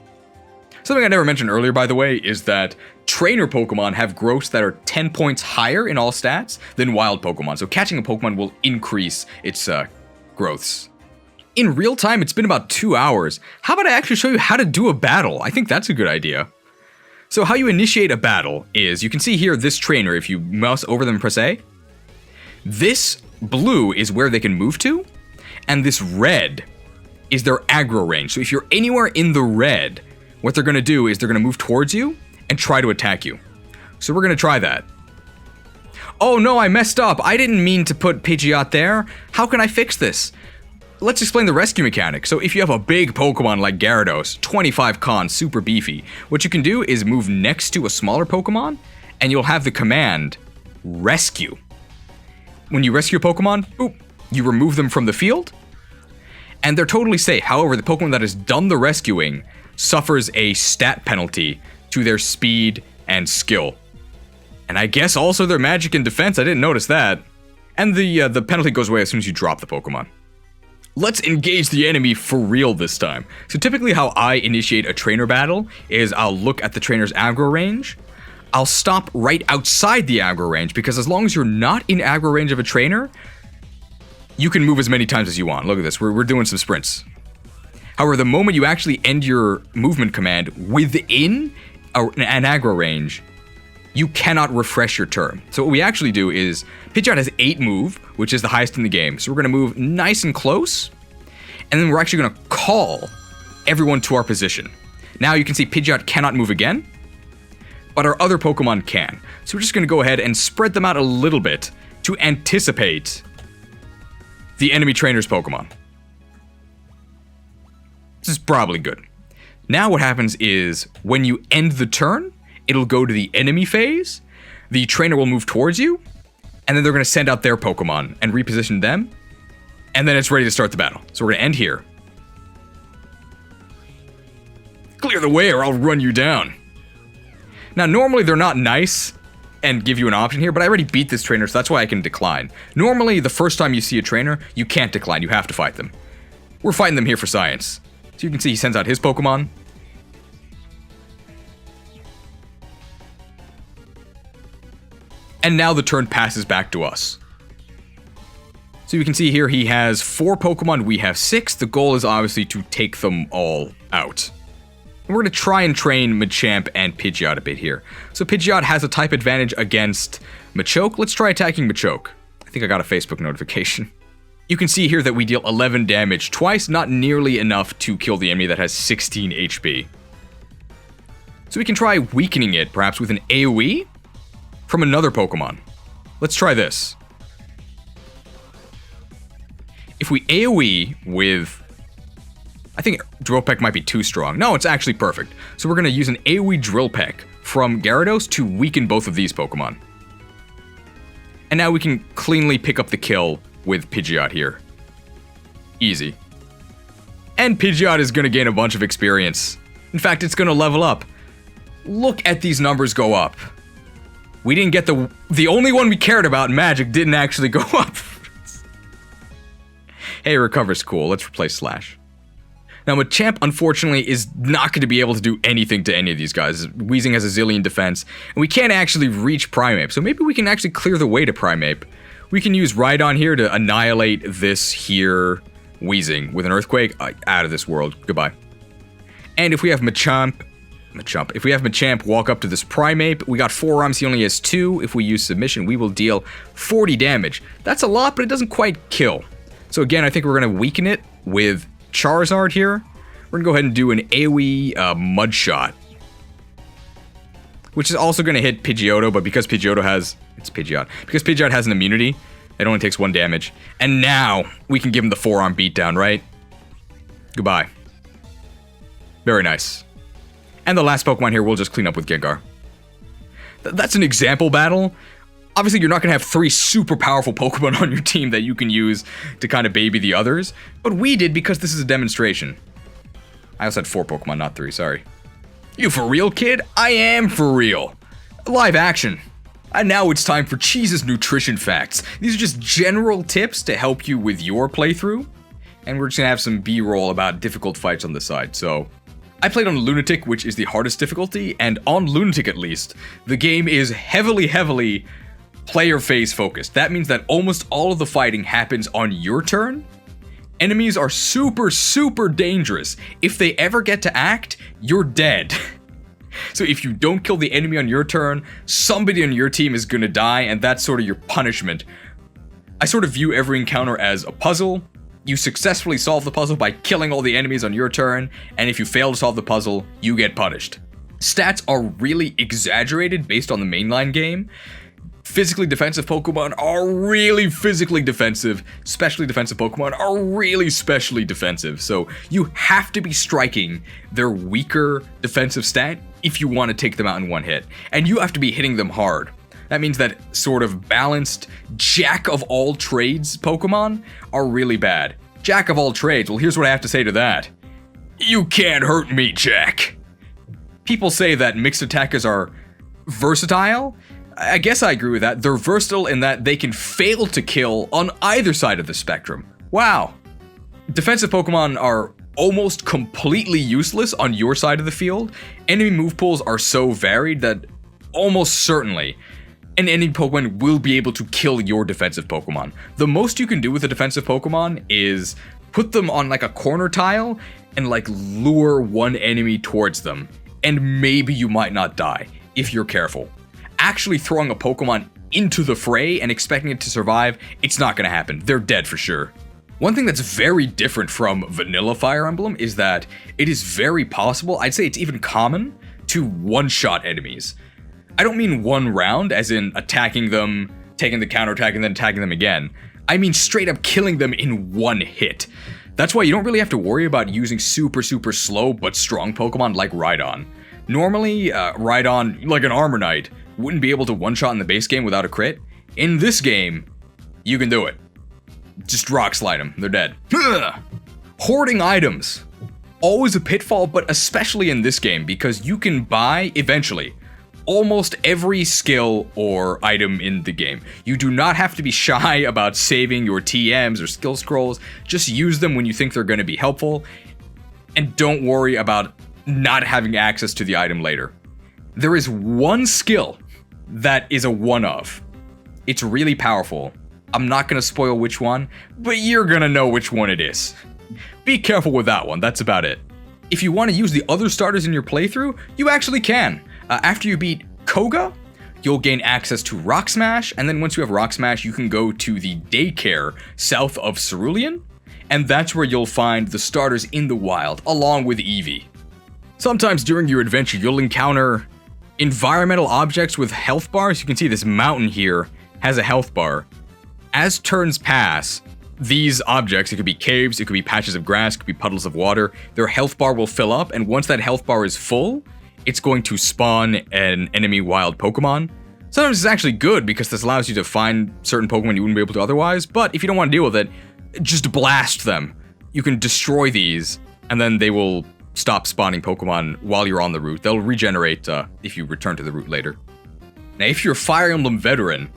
Something I never mentioned earlier, by the way, is that trainer Pokemon have growths that are 10 points higher in all stats than wild Pokemon. So catching a Pokemon will increase its growths. In real time, it's been about 2 hours. How about I actually show you how to do a battle? I think that's a good idea. So how you initiate a battle is, you can see here this trainer, if you mouse over them and press A. This blue is where they can move to, and this red is their aggro range. So if you're anywhere in the red, what they're gonna do is they're gonna move towards you and try to attack you. So we're gonna try that. Oh no, I messed up. I didn't mean to put Pidgeot there. How can I fix this? Let's explain the rescue mechanic. So if you have a big Pokemon like Gyarados, 25 con, super beefy, what you can do is move next to a smaller Pokemon, and you'll have the command, rescue. When you rescue a Pokemon, boop, you remove them from the field, and they're totally safe. However, the Pokemon that has done the rescuing suffers a stat penalty to their speed and skill. And I guess also their magic and defense, I didn't notice that. And the penalty goes away as soon as you drop the Pokemon. Let's engage the enemy for real this time. So typically how I initiate a trainer battle is I'll look at the trainer's aggro range. I'll stop right outside the aggro range, because as long as you're not in aggro range of a trainer, you can move as many times as you want. Look at this, we're doing some sprints. However, the moment you actually end your movement command within an aggro range, you cannot refresh your turn. So what we actually do is, Pidgeot has 8 move, which is the highest in the game. So we're gonna move nice and close, and then we're actually gonna call everyone to our position. Now you can see Pidgeot cannot move again, but our other Pokemon can. So we're just gonna go ahead and spread them out a little bit to anticipate the enemy trainer's Pokemon. This is probably good. Now what happens is, when you end the turn, it'll go to the enemy phase, the trainer will move towards you, and then they're gonna send out their Pokemon and reposition them, and then it's ready to start the battle. So we're gonna end here. Clear the way or I'll run you down. Now normally they're not nice and give you an option here, but I already beat this trainer, so that's why I can decline. Normally, the first time you see a trainer, you can't decline, you have to fight them. We're fighting them here for science. So you can see he sends out his Pokemon. And now the turn passes back to us. So you can see here he has 4 Pokemon, we have 6. The goal is obviously to take them all out. And we're going to try and train Machamp and Pidgeot a bit here. So Pidgeot has a type advantage against Machoke. Let's try attacking Machoke. I think I got a Facebook notification. You can see here that we deal 11 damage twice, not nearly enough to kill the enemy that has 16 HP. So we can try weakening it, perhaps with an AoE from another Pokemon. Let's try this. If we AoE with... I think Drill Peck might be too strong. No, it's actually perfect. So we're going to use an AoE Drill Peck from Gyarados to weaken both of these Pokemon. And now we can cleanly pick up the kill with Pidgeot here. Easy. And Pidgeot is going to gain a bunch of experience. In fact, it's going to level up. Look at these numbers go up. We didn't get the only one we cared about, Magic, didn't actually go up. Hey, Recover's cool. Let's replace Slash. Now, Machamp, unfortunately, is not going to be able to do anything to any of these guys. Weezing has a zillion defense, and we can't actually reach Primeape, so maybe we can actually clear the way to Primeape. We can use Rhydon here to annihilate this here Weezing with an Earthquake. Out of this world. Goodbye. And if we have Machamp, walk up to this Primeape. We got 4 arms, he only has 2. If we use Submission, we will deal 40 damage. That's a lot, but it doesn't quite kill. So again, I think we're going to weaken it with Charizard here. We're going to go ahead and do an AoE Mud Shot, which is also going to hit Pidgeotto, but because Pidgeotto has... It's Pidgeot. Because Pidgeot has an immunity, it only takes 1 damage. And now, we can give him the forearm beatdown, right? Goodbye. Very nice. And the last Pokemon here, we'll just clean up with Gengar. That's an example battle. Obviously, you're not going to have 3 super powerful Pokemon on your team that you can use to kind of baby the others. But we did because this is a demonstration. I also had 4 Pokemon, not 3, sorry. You for real, kid? I am for real. Live action. And now it's time for Cheese's nutrition facts. These are just general tips to help you with your playthrough. And we're just going to have some B-roll about difficult fights on the side, so I played on Lunatic, which is the hardest difficulty, and on Lunatic at least, the game is heavily player phase focused. That means that almost all of the fighting happens on your turn. Enemies are super dangerous. If they ever get to act, you're dead. So if you don't kill the enemy on your turn, somebody on your team is gonna die, and that's sort of your punishment. I sort of view every encounter as a puzzle. You successfully solve the puzzle by killing all the enemies on your turn, and if you fail to solve the puzzle, you get punished. Stats are really exaggerated based on the mainline game. Physically defensive Pokemon are really physically defensive. Specially defensive Pokemon are really specially defensive. So you have to be striking their weaker defensive stat if you want to take them out in one hit. And you have to be hitting them hard. That means that sort of balanced jack of all trades Pokemon are really bad. Jack of all trades, well, here's what I have to say to that. You can't hurt me, Jack. People say that mixed attackers are versatile. I guess I agree with that. They're versatile in that they can fail to kill on either side of the spectrum. Wow. Defensive Pokemon are almost completely useless on your side of the field. Enemy move pools are so varied that almost certainly an enemy Pokemon will be able to kill your defensive Pokemon. The most you can do with a defensive Pokemon is put them on like a corner tile and like lure one enemy towards them. And maybe you might not die if you're careful. Actually throwing a Pokemon into the fray and expecting it to survive, it's not gonna happen. They're dead for sure. One thing that's very different from vanilla Fire Emblem is that it is very possible, I'd say it's even common, to one-shot enemies. I don't mean one round, as in attacking them, taking the counterattack, and then attacking them again. I mean straight up killing them in one hit. That's why you don't really have to worry about using super slow but strong Pokemon like Rhydon. Normally, Rhydon, like an Armor Knight, wouldn't be able to one-shot in the base game without a crit. In this game, you can do it. Just rock slide them, they're dead. Hoarding items. Always a pitfall, but especially in this game, because you can buy, eventually, almost every skill or item in the game. You do not have to be shy about saving your TMs or skill scrolls. Just use them when you think they're going to be helpful. And don't worry about not having access to the item later. There is one skill that is a one-of. It's really powerful. I'm not going to spoil which one, but you're going to know which one it is. Be careful with that one, that's about it. If you want to use the other starters in your playthrough, you actually can. After you beat Koga, you'll gain access to Rock Smash, and then once you have Rock Smash, you can go to the daycare south of Cerulean, and that's where you'll find the starters in the wild, along with Eevee. Sometimes during your adventure, you'll encounter environmental objects with health bars. You can see this mountain here has a health bar. As turns pass, these objects, it could be caves, it could be patches of grass, it could be puddles of water, their health bar will fill up, and once that health bar is full, it's going to spawn an enemy wild Pokemon. Sometimes it's actually good because this allows you to find certain Pokemon you wouldn't be able to otherwise, but if you don't want to deal with it, just blast them. You can destroy these, and then they will stop spawning Pokemon while you're on the route. They'll regenerate if you return to the route later. Now, if you're a Fire Emblem veteran,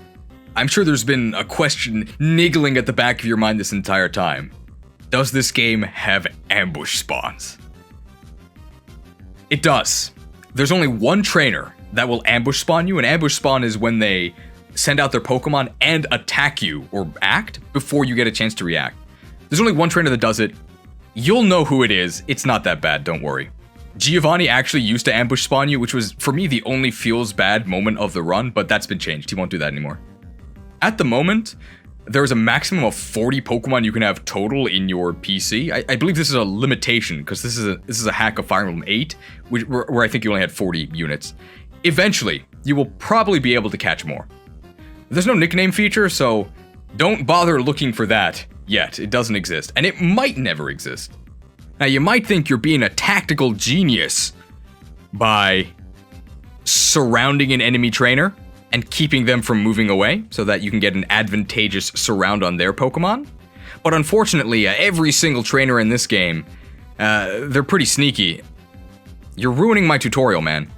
I'm sure there's been a question niggling at the back of your mind this entire time. Does this game have ambush spawns? It does. There's only one trainer that will ambush spawn you. An ambush spawn is when they send out their Pokemon and attack you, or act, before you get a chance to react. There's only one trainer that does it. You'll know who it is. It's not that bad, don't worry. Giovanni actually used to ambush spawn you, which was, for me, the only feels bad moment of the run, but that's been changed. He won't do that anymore. At the moment, there's a maximum of 40 Pokemon you can have total in your PC. I believe this is a limitation, because this is a hack of Fire Emblem 8, where I think you only had 40 units. Eventually, you will probably be able to catch more. There's no nickname feature, so don't bother looking for that yet. It doesn't exist, and it might never exist. Now, you might think you're being a tactical genius by surrounding an enemy trainer and keeping them from moving away so that you can get an advantageous surround on their Pokemon. But unfortunately, every single trainer in this game, they're pretty sneaky. You're ruining my tutorial, man.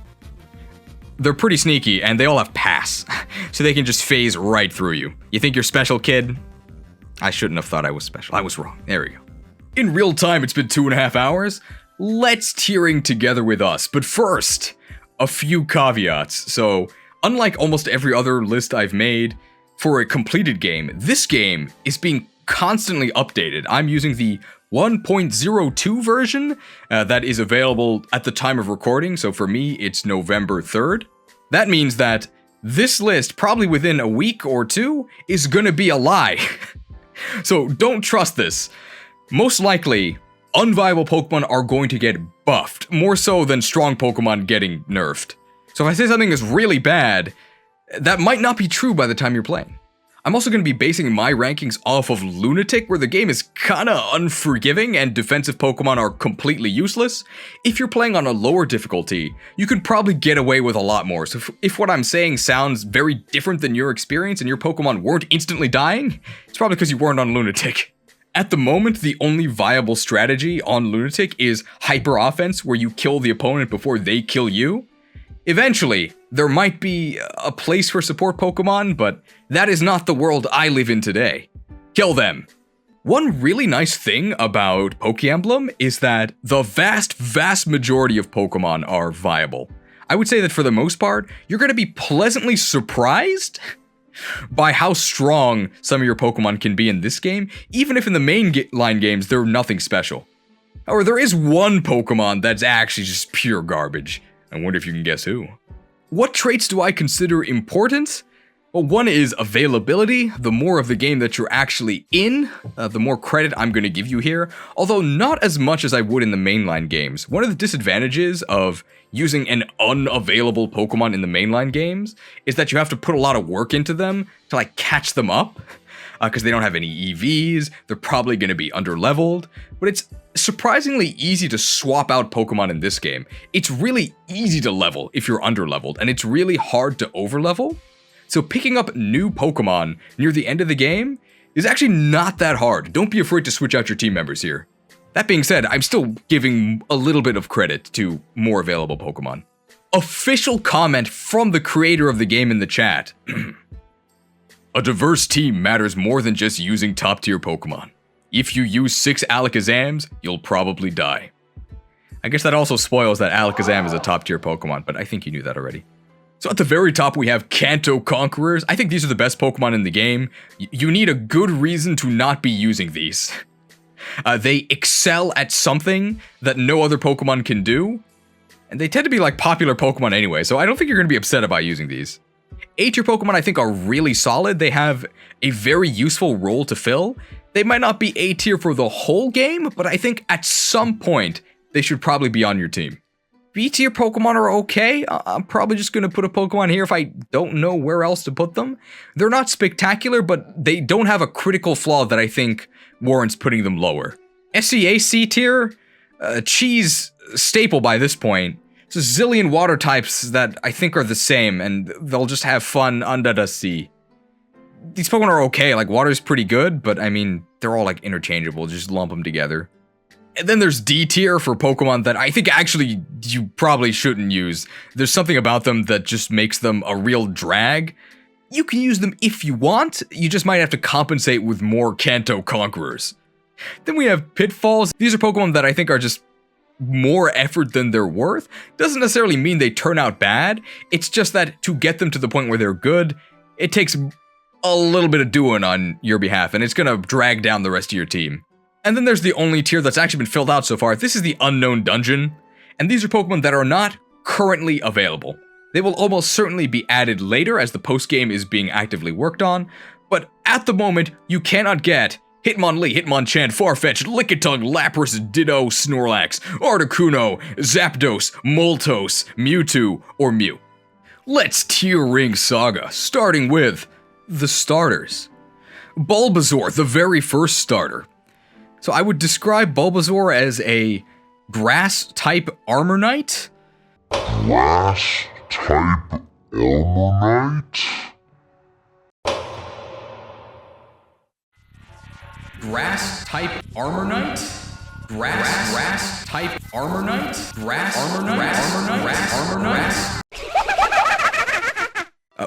They're pretty sneaky, and they all have pass, so they can just phase right through you. You think you're special, kid? I shouldn't have thought I was special. I was wrong. There we go. In real time, it's been 2.5 hours. let's tiering together with us. But first, a few caveats. So, unlike almost every other list I've made for a completed game, this game is being constantly updated. I'm using the 1.02 version that is available at the time of recording, so for me, it's November 3rd. That means that this list, probably within a week or two, is gonna be a lie. So don't trust this. Most likely, unviable Pokemon are going to get buffed, more so than strong Pokemon getting nerfed. So if I say something is really bad, that might not be true by the time you're playing. I'm also going to be basing my rankings off of Lunatic, where the game is kinda unforgiving and defensive Pokemon are completely useless. If you're playing on a lower difficulty, you can probably get away with a lot more. So if what I'm saying sounds very different than your experience and your Pokemon weren't instantly dying, it's probably because you weren't on Lunatic. At the moment, the only viable strategy on Lunatic is Hyper Offense, where you kill the opponent before they kill you. Eventually, there might be a place for support Pokemon, but that is not the world I live in today. Kill them. One really nice thing about Pokemblem is that the vast majority of Pokemon are viable. I would say that for the most part, you're going to be pleasantly surprised by how strong some of your Pokemon can be in this game, even if in the mainline games they're nothing special. Or there is one Pokemon that's actually just pure garbage. I wonder if you can guess who. What traits do I consider important? Well, one is availability. The more of the game that you're actually in, the more credit I'm going to give you here, although not as much as I would in the mainline games. One of the disadvantages of using an unavailable Pokemon in the mainline games is that you have to put a lot of work into them to like catch them up, because they don't have any EVs, they're probably going to be underleveled, but it's surprisingly easy to swap out Pokemon in this game. It's really easy to level if you're underleveled, and it's really hard to overlevel. So picking up new Pokemon near the end of the game is actually not that hard. Don't be afraid to switch out your team members here. That being said, I'm still giving a little bit of credit to more available Pokemon. Official comment from the creator of the game in the chat. A diverse team matters more than just using top-tier Pokemon. If you use 6 Alakazams, you'll probably die. I guess that also spoils that Alakazam is a top-tier Pokemon, but I think you knew that already. So at the very top we have Kanto Conquerors. I think these are the best Pokemon in the game. You need a good reason to not be using these. They excel at something that no other Pokemon can do, and they tend to be like popular Pokemon anyway, so I don't think you're going to be upset about using these. A-tier Pokemon I think are really solid. They have a very useful role to fill. They might not be A-tier for the whole game, but I think at some point they should probably be on your team. B-tier Pokemon are okay. I'm probably just going to put a Pokemon here if I don't know where else to put them. They're not spectacular, but they don't have a critical flaw that I think warrants putting them lower. SEA C-tier? Cheese staple by this point. There's a zillion water types that I think are the same, and they'll just have fun under the sea. These Pokemon are okay, like water's pretty good, but I mean, they're all like interchangeable, just lump them together. And then there's D tier for Pokemon that I think actually you probably shouldn't use. There's something about them that just makes them a real drag. You can use them if you want, you just might have to compensate with more Kanto Conquerors. Then we have Pitfalls. These are Pokemon that I think are just more effort than they're worth. Doesn't necessarily mean they turn out bad, it's just that to get them to the point where they're good, it takes a little bit of doing on your behalf, and it's gonna drag down the rest of your team. And then there's the only tier that's actually been filled out so far. This is the Unknown Dungeon, and these are Pokemon that are not currently available. They will almost certainly be added later as the post-game is being actively worked on, but at the moment, you cannot get Hitmonlee, Hitmonchan, Farfetch'd, Lickitung, Lapras, Ditto, Snorlax, Articuno, Zapdos, Moltos, Mewtwo, or Mew. Let's tier rank Saga, starting with the starters. Bulbasaur, the very first starter. So I would describe Bulbasaur as a Grass-type Armor Knight. Grass-type Armor Knight? Grass-type Armor Knight? Grass-type Armor Knight? Grass Armor Knight? Armor Knight? Armor Knight?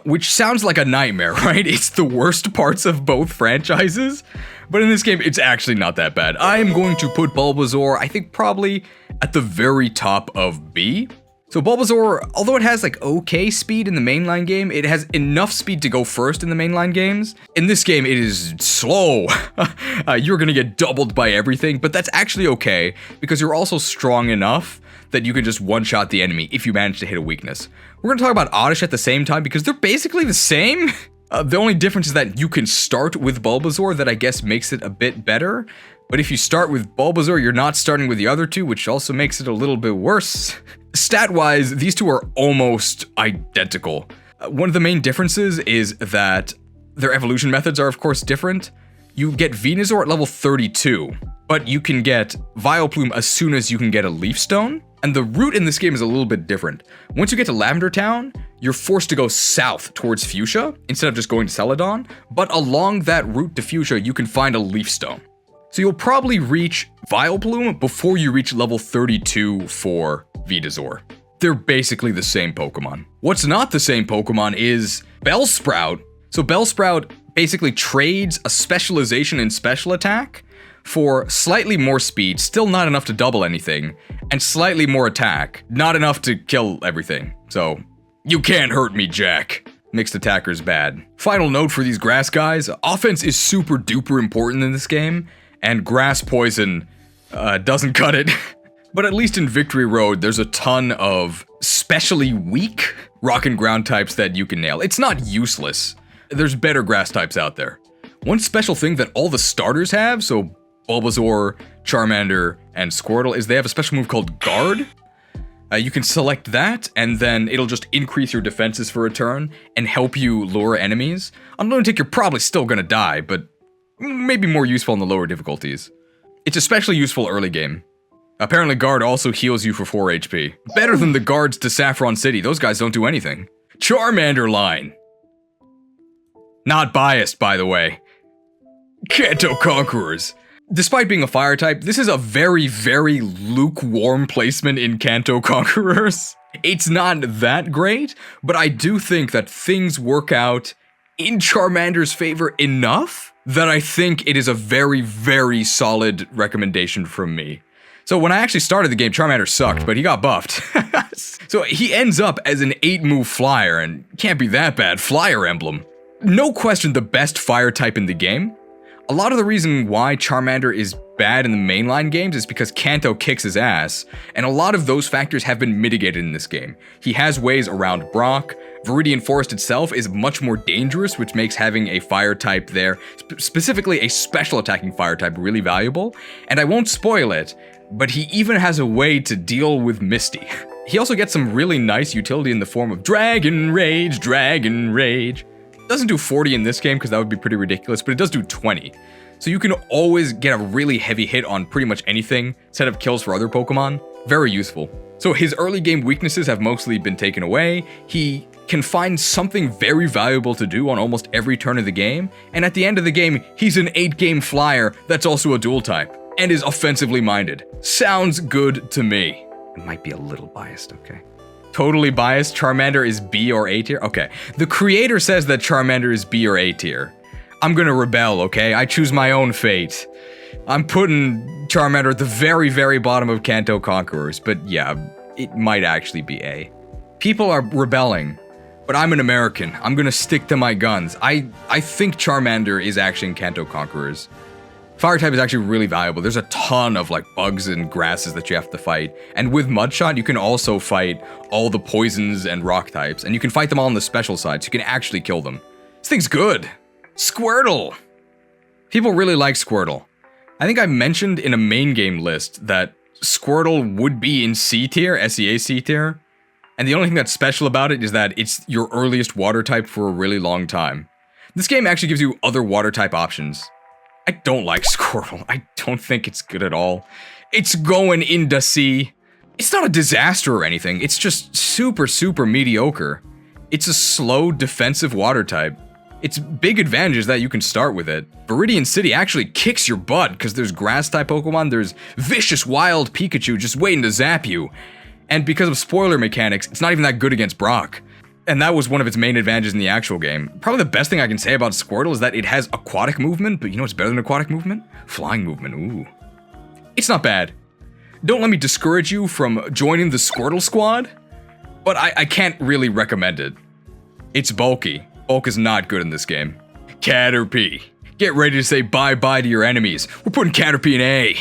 which sounds like a nightmare, right? It's the worst parts of both franchises, but in this game, it's actually not that bad. I am going to put Bulbasaur, I think probably at the very top of B. So Bulbasaur, although it has like okay speed in the mainline game, it has enough speed to go first in the mainline games. In this game, it is slow. You're gonna get doubled by everything, but that's actually okay, because you're also strong enough that you can just one-shot the enemy if you manage to hit a weakness. We're gonna talk about Oddish at the same time, because they're basically the same. The only difference is that you can start with Bulbasaur, that I guess makes it a bit better. But if you start with Bulbasaur, you're not starting with the other two, which also makes it a little bit worse. Stat-wise, these two are almost identical. One of the main differences is that their evolution methods are of course different. You get Venusaur at level 32, but you can get Vileplume as soon as you can get a Leaf Stone. And the route in this game is a little bit different. Once you get to Lavender Town, you're forced to go south towards Fuchsia, instead of just going to Celadon. But along that route to Fuchsia, you can find a Leaf Stone. So you'll probably reach Vileplume before you reach level 32 for Venusaur. They're basically the same Pokemon. What's not the same Pokemon is Bellsprout. So Bellsprout basically trades a specialization in special attack for slightly more speed, still not enough to double anything, and slightly more attack, not enough to kill everything. So, you can't hurt me, Jack. Mixed attacker's bad. Final note for these grass guys, offense is super duper important in this game, and grass poison doesn't cut it. But at least in Victory Road, there's a ton of specially weak rock and ground types that you can nail. It's not useless. There's better grass types out there. One special thing that all the starters have, so Bulbasaur, Charmander, and Squirtle, is they have a special move called Guard. You can select that, and then it'll just increase your defenses for a turn and help you lure enemies. On Lunatic, you're probably still gonna die, but maybe more useful in the lower difficulties. It's especially useful early game. Apparently Guard also heals you for 4 HP. Better than the guards to Saffron City, those guys don't do anything. Charmander line. Not biased, by the way. Kanto Conquerors. Despite being a fire type, this is a very, very lukewarm placement in Kanto Conquerors. It's not that great, but I do think that things work out in Charmander's favor enough that I think it is a very, very solid recommendation from me. So when I actually started the game, Charmander sucked, but he got buffed. So he ends up as an 8-move flyer, and can't be that bad. Fire Emblem. No question the best fire type in the game. A lot of the reason why Charmander is bad in the mainline games is because Kanto kicks his ass, and a lot of those factors have been mitigated in this game. He has ways around Brock. Viridian Forest itself is much more dangerous, which makes having a fire type there, specifically a special attacking fire type, really valuable. And I won't spoil it, but he even has a way to deal with Misty. He also gets some really nice utility in the form of Dragon Rage, Dragon Rage. It doesn't do 40 in this game because that would be pretty ridiculous, but it does do 20. So you can always get a really heavy hit on pretty much anything, set up kills for other Pokemon. Very useful. So his early game weaknesses have mostly been taken away. He can find something very valuable to do on almost every turn of the game, and at the end of the game, he's an 8-game flyer that's also a dual type, and is offensively minded. Sounds good to me. It might be a little biased, okay? Totally biased, Charmander is B or A tier? Okay, the creator says that Charmander is B or A tier. I'm gonna rebel, okay? I choose my own fate. I'm putting Charmander at the very, very bottom of Kanto Conquerors, but yeah, it might actually be A. People are rebelling, but I'm an American. I'm gonna stick to my guns. I think Charmander is actually in Kanto Conquerors. Fire type is actually really valuable. There's a ton of like bugs and grasses that you have to fight. And with Mudshot, you can also fight all the poisons and rock types. And you can fight them all on the special side, so you can actually kill them. This thing's good. Squirtle. People really like Squirtle. I think I mentioned in a main game list that Squirtle would be in C tier, SEA C tier. And the only thing that's special about it is that it's your earliest water type for a really long time. This game actually gives you other water type options. I don't like Squirtle. I don't think it's good at all. It's going into C. It's not a disaster or anything. It's just super, super mediocre. It's a slow defensive water type. Its big advantage is that you can start with it. Viridian City actually kicks your butt because there's grass type Pokemon. There's vicious wild Pikachu just waiting to zap you. And because of spoiler mechanics, it's not even that good against Brock. And that was one of its main advantages in the actual game. Probably the best thing I can say about Squirtle is that it has aquatic movement, but you know what's better than aquatic movement? Flying movement, ooh. It's not bad. Don't let me discourage you from joining the Squirtle squad, but I can't really recommend it. It's bulky. Bulk is not good in this game. Caterpie. Get ready to say bye-bye to your enemies. We're putting Caterpie in A.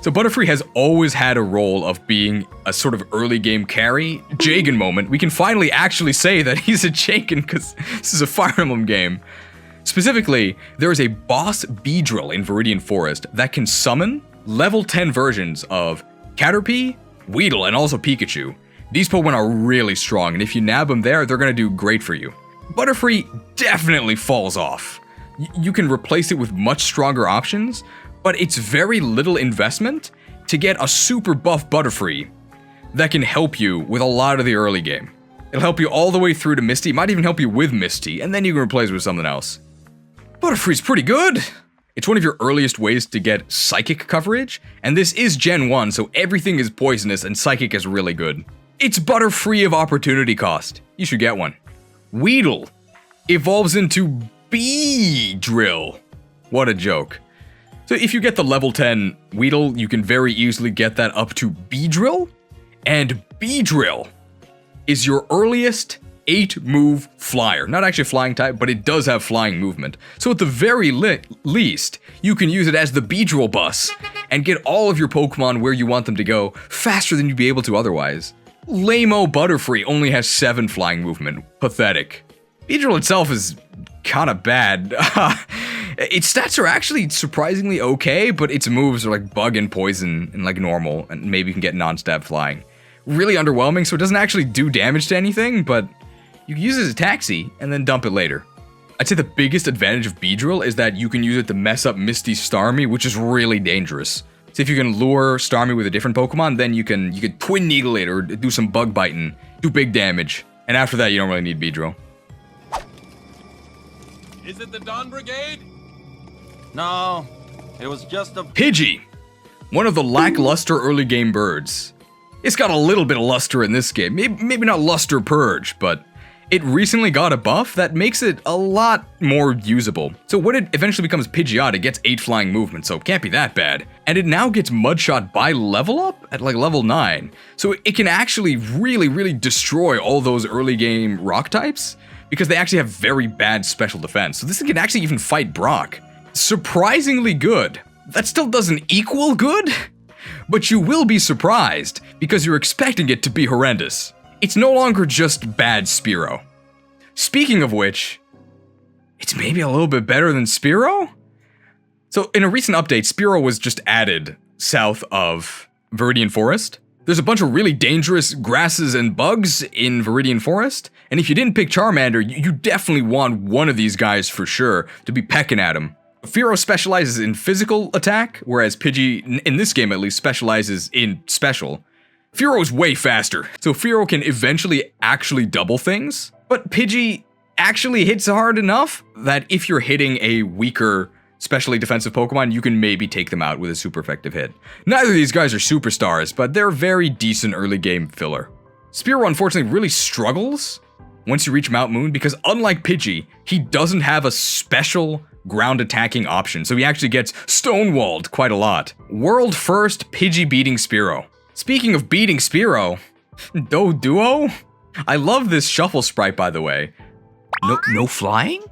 So Butterfree has always had a role of being a sort of early game carry. Jagan moment. We can finally actually say that he's a Jagan because this is a Fire Emblem game. Specifically, there is a boss Beedrill in Viridian Forest that can summon level 10 versions of Caterpie, Weedle, and also Pikachu. These Pokemon are really strong, and if you nab them there, they're gonna do great for you. Butterfree definitely falls off. You can replace it with much stronger options, but it's very little investment to get a super buff Butterfree that can help you with a lot of the early game. It'll help you all the way through to Misty, might even help you with Misty, and then you can replace it with something else. Butterfree's pretty good! It's one of your earliest ways to get Psychic coverage, and this is Gen 1, so everything is poisonous and Psychic is really good. It's Butterfree of opportunity cost. You should get one. Weedle evolves into Beedrill. What a joke. So if you get the level 10 Weedle, you can very easily get that up to Beedrill, and Beedrill is your earliest 8-move flyer. Not actually flying type, but it does have flying movement. So at the very least, you can use it as the Beedrill bus and get all of your Pokemon where you want them to go faster than you'd be able to otherwise. Lame-o Butterfree only has 7 flying movement. Pathetic. Beedrill itself is kinda bad. Its stats are actually surprisingly okay, but its moves are like bug and poison and like normal, and maybe you can get non-stab flying. Really underwhelming, so it doesn't actually do damage to anything, but you can use it as a taxi and then dump it later. I'd say the biggest advantage of Beedrill is that you can use it to mess up Misty Starmie, which is really dangerous. So if you can lure Starmie with a different Pokemon, then you can Twin Needle it or do some bug biting, do big damage. And after that, you don't really need Beedrill. Is it the Dawn Brigade? No, it was just a... Pidgey! One of the lackluster early game birds. It's got a little bit of luster in this game. Maybe not luster purge, but it recently got a buff that makes it a lot more usable. So when it eventually becomes Pidgeot, it gets 8 flying movement, so it can't be that bad. And it now gets Mudshot by level up at like level 9. So it can actually really destroy all those early game rock types because they actually have very bad special defense. So this thing can actually even fight Brock. Surprisingly good. That still doesn't equal good, but you will be surprised because you're expecting it to be horrendous. It's no longer just bad Spearow. Speaking of which, it's maybe a little bit better than Spearow? So in a recent update, Spearow was just added south of Viridian Forest. There's a bunch of really dangerous grasses and bugs in Viridian Forest, and if you didn't pick Charmander, you definitely want one of these guys for sure to be pecking at him. Fearow specializes in physical attack, whereas Pidgey, in this game at least, specializes in special. Fearow is way faster, so Fearow can eventually actually double things, but Pidgey actually hits hard enough that if you're hitting a weaker, specially defensive Pokemon, you can maybe take them out with a super effective hit. Neither of these guys are superstars, but they're very decent early game filler. Spearow unfortunately really struggles once you reach Mount Moon because unlike Pidgey, he doesn't have a special ground attacking option, so he actually gets stonewalled quite a lot. World first Pidgey beating Spearow. Speaking of beating Spearow, Doduo? I love this shuffle sprite, by the way. No flying?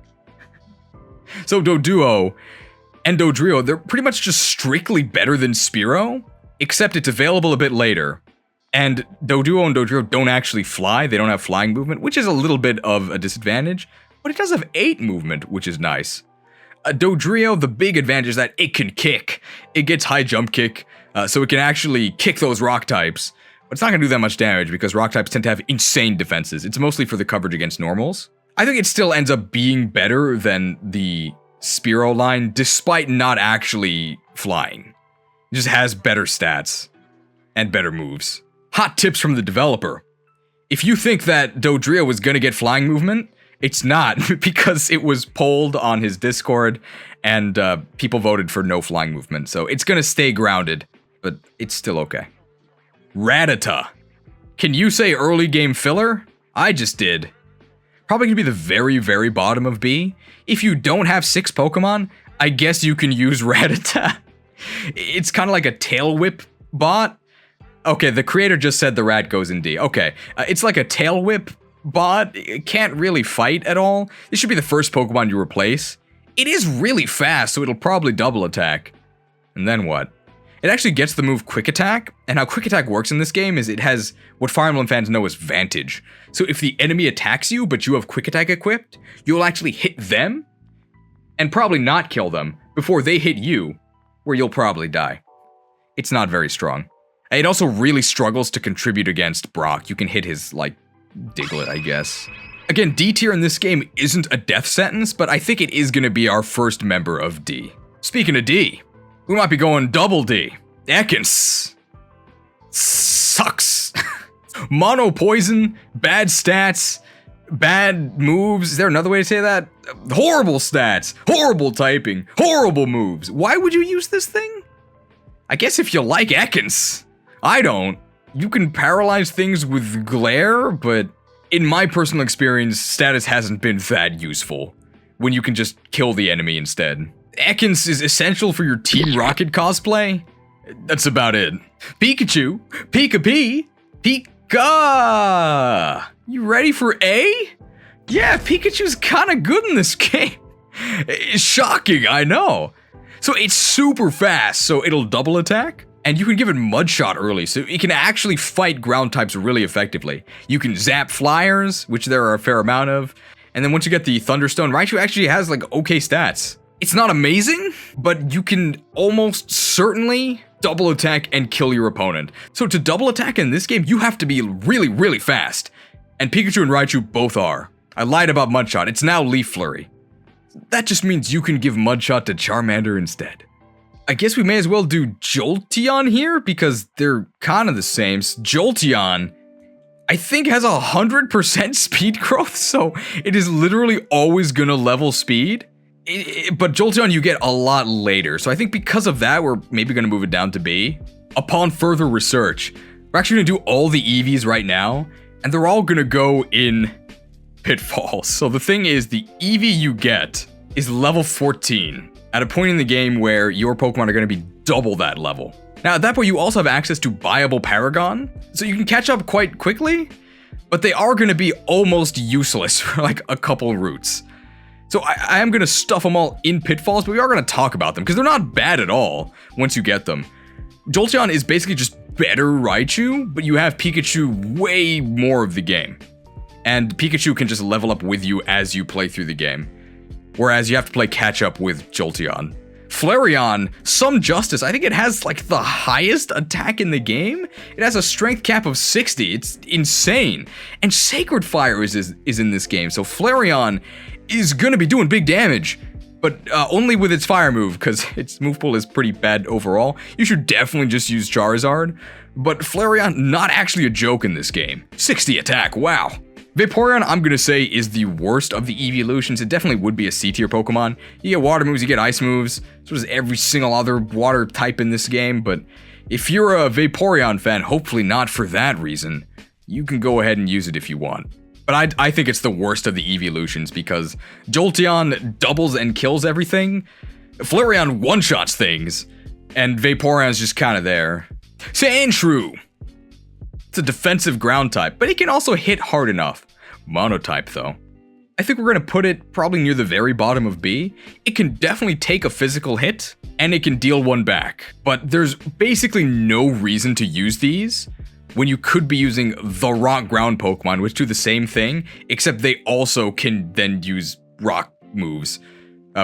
So Doduo and Dodrio, they're pretty much just strictly better than Spearow, except it's available a bit later. And Doduo and Dodrio don't actually fly, they don't have flying movement, which is a little bit of a disadvantage, but it does have 8 movement, which is nice. Dodrio, the big advantage is that it can kick. It gets high jump kick, so it can actually kick those rock types. But it's not going to do that much damage because rock types tend to have insane defenses. It's mostly for the coverage against normals. I think it still ends up being better than the Spearow line, despite not actually flying. It just has better stats and better moves. Hot tips from the developer. If you think that Dodrio was going to get flying movement, it's not, because it was polled on his Discord, and people voted for no flying movement, so it's gonna stay grounded, but it's still okay. Rattata. Can you say early game filler? I just did. probably gonna be the very, very bottom of B. If you don't have 6 Pokemon, I guess you can use Rattata. It's kind of like a tail whip bot. Okay, the creator just said the rat goes in D. Okay, it's like a tail whip bot. It can't really fight at all. This should be the first Pokemon you replace. It is really fast, so it'll probably double attack. And then what? It actually gets the move Quick Attack, and how Quick Attack works in this game is it has what Fire Emblem fans know as Vantage. So if the enemy attacks you, but you have Quick Attack equipped, you'll actually hit them, and probably not kill them, before they hit you, where you'll probably die. It's not very strong. It also really struggles to contribute against Brock. You can hit his, like, Diglett, I guess. Again, D tier in this game isn't a death sentence, but I think it is going to be our first member of D. Speaking of D, we might be going double D. Ekans. Sucks. Mono poison, bad stats, bad moves. Is there another way to say that? Horrible stats, horrible typing, horrible moves. Why would you use this thing? I guess if you like Ekans. I don't. You can paralyze things with glare, but in my personal experience, status hasn't been that useful when you can just kill the enemy instead. Ekans is essential for your Team Rocket cosplay. That's about it. Pikachu, Pika-Pee, Pika! You ready for A? Yeah, Pikachu's kinda good in this game. It's shocking, I know. So it's super fast, so it'll double attack. And you can give it Mud Shot early, so it can actually fight ground types really effectively. You can zap flyers, which there are a fair amount of. And then once you get the Thunderstone, Raichu actually has like okay stats. It's not amazing, but you can almost certainly double attack and kill your opponent. So to double attack in this game, you have to be really, really fast. And Pikachu and Raichu both are. I lied about Mud Shot, it's now Leaf Flurry. That just means you can give Mud Shot to Charmander instead. I guess we may as well do Jolteon here, because they're kind of the same. Jolteon, I think, has 100% speed growth, so it is literally always gonna level speed. But Jolteon you get a lot later, so I think because of that, we're maybe gonna move it down to B. Upon further research, we're actually gonna do all the EVs right now, and they're all gonna go in pitfalls. So the thing is, the EV you get is level 14. At a point in the game where your Pokemon are going to be double that level. Now at that point you also have access to Buyable Paragon, so you can catch up quite quickly, but they are going to be almost useless for like a couple routes. So I am going to stuff them all in pitfalls, but we are going to talk about them, because they're not bad at all once you get them. Jolteon is basically just better Raichu, but you have Pikachu way more of the game. And Pikachu can just level up with you as you play through the game. Whereas you have to play catch up with Jolteon. Flareon, some justice. I think it has like the highest attack in the game. It has a strength cap of 60. It's insane. And Sacred Fire is in this game. So Flareon is gonna be doing big damage, but only with its fire move, because its move pool is pretty bad overall. You should definitely just use Charizard. But Flareon, not actually a joke in this game. 60 attack, wow. Vaporeon, I'm gonna say, is the worst of the evolutions. It definitely would be a C tier Pokemon. You get water moves, you get ice moves. So does every single other water type in this game. But if you're a Vaporeon fan, hopefully not for that reason, you can go ahead and use it if you want. But I think it's the worst of the evolutions, because Jolteon doubles and kills everything. Flareon one-shots things. And Vaporeon's just kind of there. Sandshrew. It's a defensive ground type, but it can also hit hard enough. Monotype though. I think we're gonna put it probably near the very bottom of B. It can definitely take a physical hit, and it can deal one back. But there's basically no reason to use these when you could be using the rock ground Pokemon, which do the same thing, except they also can then use rock moves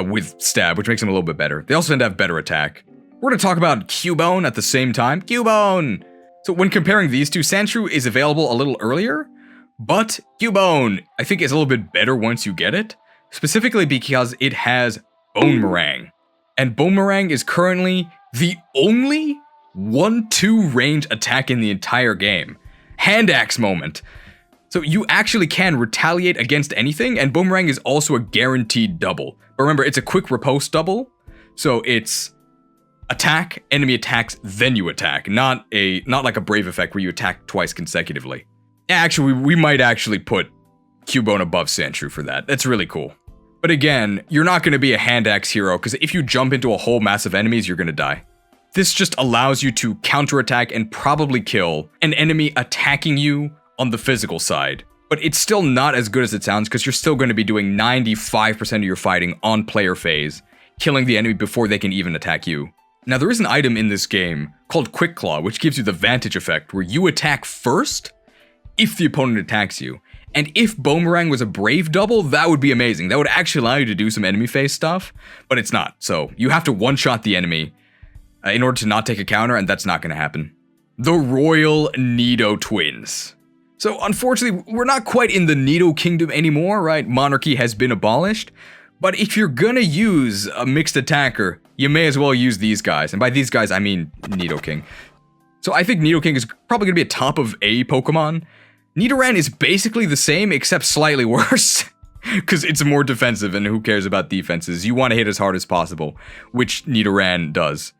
with stab, which makes them a little bit better. They also tend to have better attack. We're gonna talk about Cubone at the same time. Cubone! So when comparing these two, Sandshrew is available a little earlier, but Cubone, I think, is a little bit better once you get it, specifically because it has Boomerang. And Boomerang is currently the only 1-2 range attack in the entire game. Hand Axe moment. So you actually can retaliate against anything, and Boomerang is also a guaranteed double. But remember, it's a quick riposte double, so it's attack, enemy attacks, then you attack. Not like a Brave effect where you attack twice consecutively. Actually, we might actually put Cubone above Sandshrew for that. That's really cool. But again, you're not going to be a hand axe hero, because if you jump into a whole mass of enemies, you're going to die. This just allows you to counterattack and probably kill an enemy attacking you on the physical side. But it's still not as good as it sounds, because you're still going to be doing 95% of your fighting on player phase, killing the enemy before they can even attack you. Now, there is an item in this game called Quick Claw, which gives you the Vantage effect, where you attack first if the opponent attacks you. And if Boomerang was a Brave double, that would be amazing. That would actually allow you to do some enemy phase stuff, but it's not. So you have to one-shot the enemy in order to not take a counter, and that's not going to happen. The Royal Nido Twins. So unfortunately, we're not quite in the Nido Kingdom anymore, right? Monarchy has been abolished. But if you're gonna use a mixed attacker, you may as well use these guys. And by these guys, I mean Nidoking. So I think Nidoking is probably gonna be a top of A Pokemon. Nidoran is basically the same, except slightly worse. Because it's more defensive, and who cares about defenses? You want to hit as hard as possible, which Nidoran does.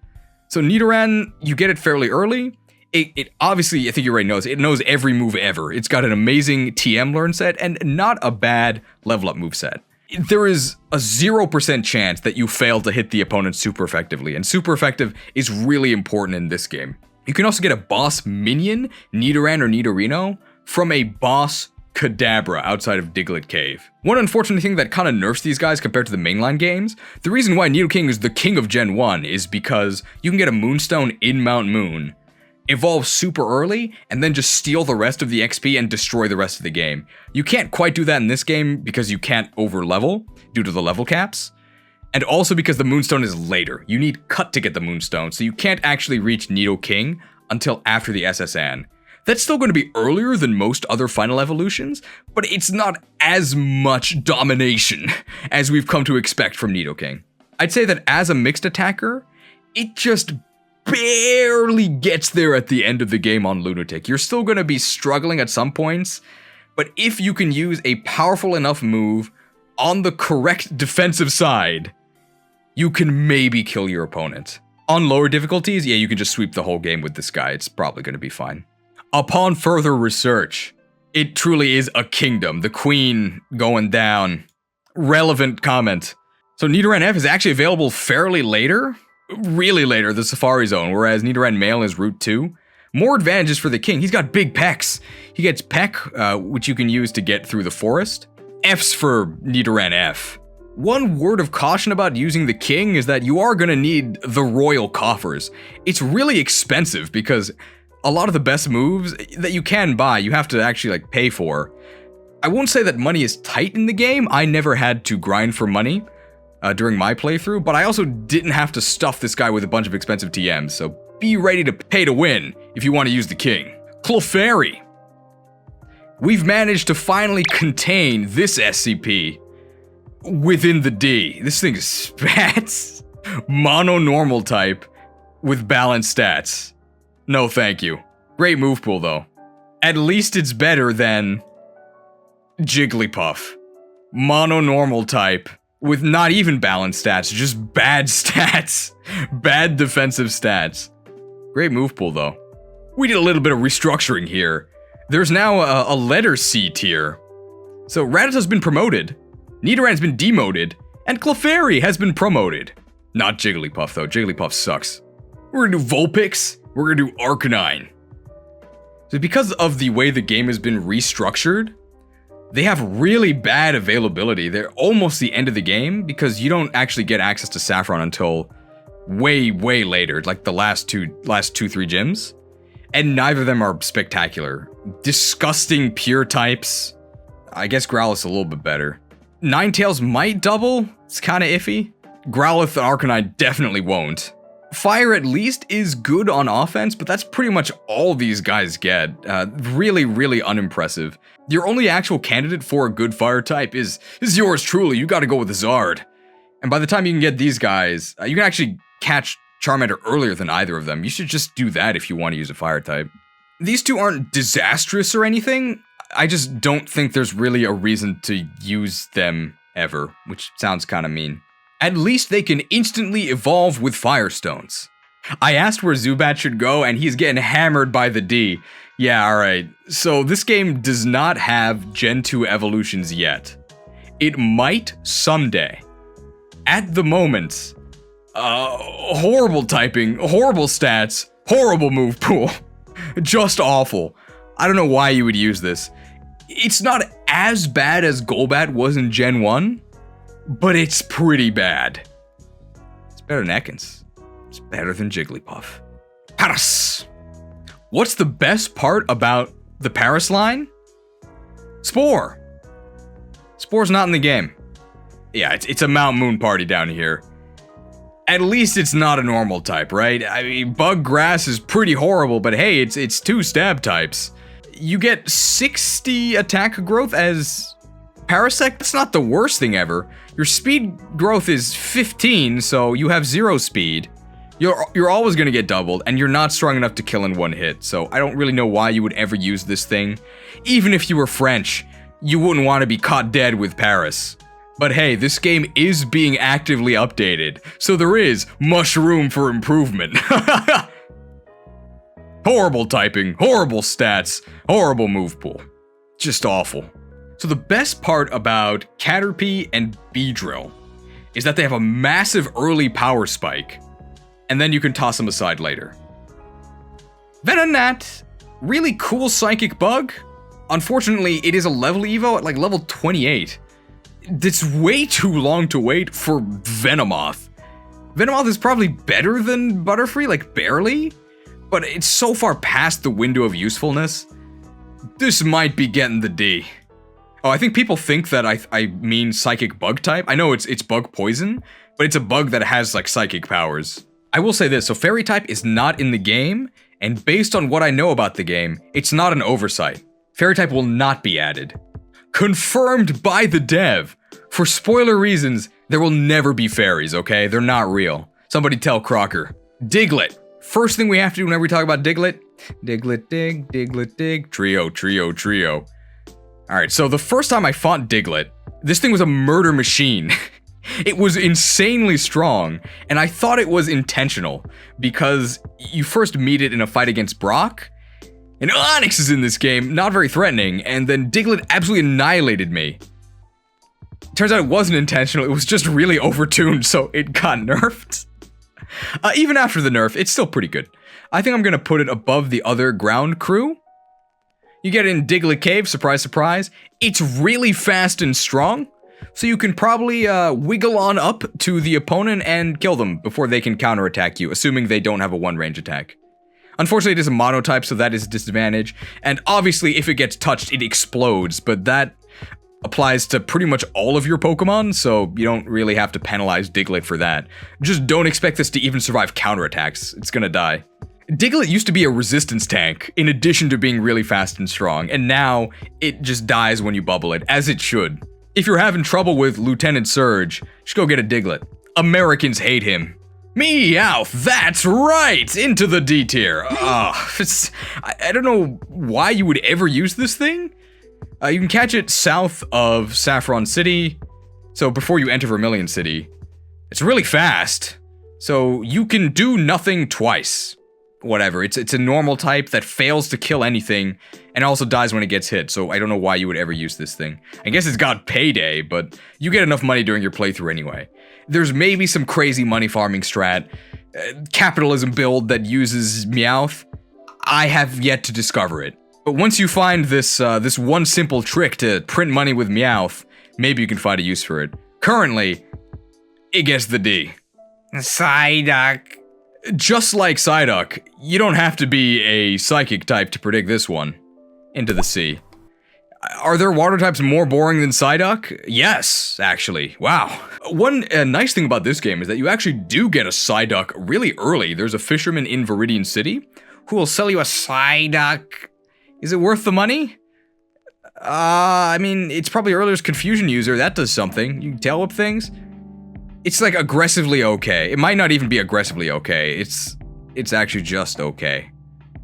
So Nidoran, you get it fairly early. It obviously, I think you already know, it knows every move ever. It's got an amazing TM learn set, and not a bad level up move set. There is a 0% chance that you fail to hit the opponent super effectively, and super effective is really important in this game. You can also get a boss minion, Nidoran or Nidorino, from a boss Kadabra outside of Diglett Cave. One unfortunate thing that kind of nerfs these guys compared to the mainline games, the reason why Nidoking is the king of Gen 1 is because you can get a Moonstone in Mount Moon, evolve super early, and then just steal the rest of the XP and destroy the rest of the game. You can't quite do that in this game because you can't over-level due to the level caps, and also because the Moonstone is later. You need Cut to get the Moonstone, so you can't actually reach Nidoking until after the SSN. That's still going to be earlier than most other final evolutions, but it's not as much domination as we've come to expect from Nidoking. I'd say that as a mixed attacker, it just barely gets there at the end of the game on Lunatic. You're still going to be struggling at some points, but if you can use a powerful enough move on the correct defensive side, you can maybe kill your opponent. On lower difficulties, yeah, you can just sweep the whole game with this guy. It's probably going to be fine. Upon further research, it truly is a kingdom. The queen going down. Relevant comment. So Nidoran F is actually available fairly later. Really later, the Safari Zone, whereas Nidoran Male is Route 2. More advantages for the king. He's got big pecs. He gets Peck, which you can use to get through the forest. F's for Nidoran F. One word of caution about using the king is that you are going to need the royal coffers. It's really expensive because a lot of the best moves that you can buy, you have to actually pay for. I won't say that money is tight in the game. I never had to grind for money during my playthrough, but I also didn't have to stuff this guy with a bunch of expensive TMs, so be ready to pay to win if you want to use the king. Clefairy. We've managed to finally contain this SCP within the D. This thing is spats. Mono normal type with balanced stats. No thank you. Great move pool though. At least it's better than Jigglypuff. Mono normal type with not even balanced stats, just bad stats. Bad defensive stats. Great move pool though. We did a little bit of restructuring here. There's now a letter C tier. So Rattata's been promoted, Nidoran's been demoted, and Clefairy has been promoted. Not Jigglypuff though, Jigglypuff sucks. We're gonna do Vulpix, we're gonna do Arcanine. So because of the way the game has been restructured, they have really bad availability. They're almost the end of the game because you don't actually get access to Saffron until way later, like the last two, 3 gyms. And neither of them are spectacular. Disgusting pure types. I guess Growlithe's is a little bit better. Ninetales might double. It's kind of iffy. Growlithe and Arcanine definitely won't. Fire at least is good on offense, but that's pretty much all these guys get. Really unimpressive. Your only actual candidate for a good fire type is yours truly. You gotta go with the Zard. And by the time you can get these guys, you can actually catch Charmander earlier than either of them. You should just do that if you want to use a fire type. These two aren't disastrous or anything. I just don't think there's really a reason to use them ever, which sounds kind of mean. At least they can instantly evolve with Firestones. I asked where Zubat should go, and he's getting hammered by the D. Yeah, alright. So this game does not have Gen 2 evolutions yet. It might someday. At the moment, horrible typing, horrible stats, horrible move pool. Just awful. I don't know why you would use this. It's not as bad as Golbat was in Gen 1, but it's pretty bad. It's better than Ekans. It's better than Jigglypuff. Paras! What's the best part about the Paras line? Spore. Spore's not in the game. Yeah, it's a Mount Moon party down here. At least it's not a normal type, right? I mean, Bug Grass is pretty horrible, but hey, it's 2 stab types. You get 60 attack growth as Parasect. That's not the worst thing ever. Your speed growth is 15, so you have 0 speed. You're always gonna get doubled, and you're not strong enough to kill in one hit, so I don't really know why you would ever use this thing. Even if you were French, you wouldn't want to be caught dead with Paras. But hey, this game is being actively updated, so there is much room for improvement. Horrible typing, horrible stats, horrible move pool. Just awful. So the best part about Caterpie and Beedrill is that they have a massive early power spike, and then you can toss them aside later. Venonat, really cool psychic bug. Unfortunately, it is a level evo at like level 28. It's way too long to wait for Venomoth. Venomoth is probably better than Butterfree, like barely, but it's so far past the window of usefulness. This might be getting the D. Oh, I think people think that I mean psychic bug type. I know it's bug poison, but it's a bug that has like psychic powers. I will say this, so fairy type is not in the game, and based on what I know about the game, it's not an oversight. Fairy type will not be added. Confirmed by the dev. For spoiler reasons, there will never be fairies, okay? They're not real. Somebody tell Crocker. Diglett. First thing we have to do whenever we talk about Diglett. Diglett dig, Diglett dig. Trio, trio, trio. Alright, so the first time I fought Diglett, this thing was a murder machine. It was insanely strong, and I thought it was intentional, because you first meet it in a fight against Brock, and Onix is in this game, not very threatening, and then Diglett absolutely annihilated me. Turns out it wasn't intentional, it was just really overtuned, so it got nerfed. Even after the nerf, it's still pretty good. I think I'm gonna put it above the other ground crew. You get it in Diglett Cave, surprise, surprise. It's really fast and strong, so you can probably wiggle on up to the opponent and kill them before they can counterattack you, assuming they don't have a one-range attack. Unfortunately, it is a monotype, so that is a disadvantage, and obviously if it gets touched, it explodes, but that applies to pretty much all of your Pokemon, so you don't really have to penalize Diglett for that. Just don't expect this to even survive counterattacks, it's gonna die. Diglett used to be a resistance tank, in addition to being really fast and strong, and now it just dies when you bubble it, as it should. If you're having trouble with Lieutenant Surge, just go get a Diglett. Americans hate him. Meowth, that's right! Into the D tier. I don't know why you would ever use this thing. You can catch it south of Saffron City, so before you enter Vermilion City. It's really fast, so you can do nothing twice. Whatever, it's a normal type that fails to kill anything, and also dies when it gets hit, so I don't know why you would ever use this thing. I guess it's got payday, but you get enough money during your playthrough anyway. There's maybe some crazy money farming strat, capitalism build that uses Meowth. I have yet to discover it. But once you find this this one simple trick to print money with Meowth, maybe you can find a use for it. Currently, it gets the D. Psyduck. Just like Psyduck, you don't have to be a psychic type to predict this one. Into the sea. Are there water types more boring than Psyduck? Yes, actually. Wow. One nice thing about this game is that you actually do get a Psyduck really early. There's a fisherman in Viridian City who will sell you a Psyduck. Is it worth the money? I mean, it's probably Earliest Confusion user. That does something. You can tail whip things. It's like aggressively okay. It might not even be aggressively okay. It's actually just okay.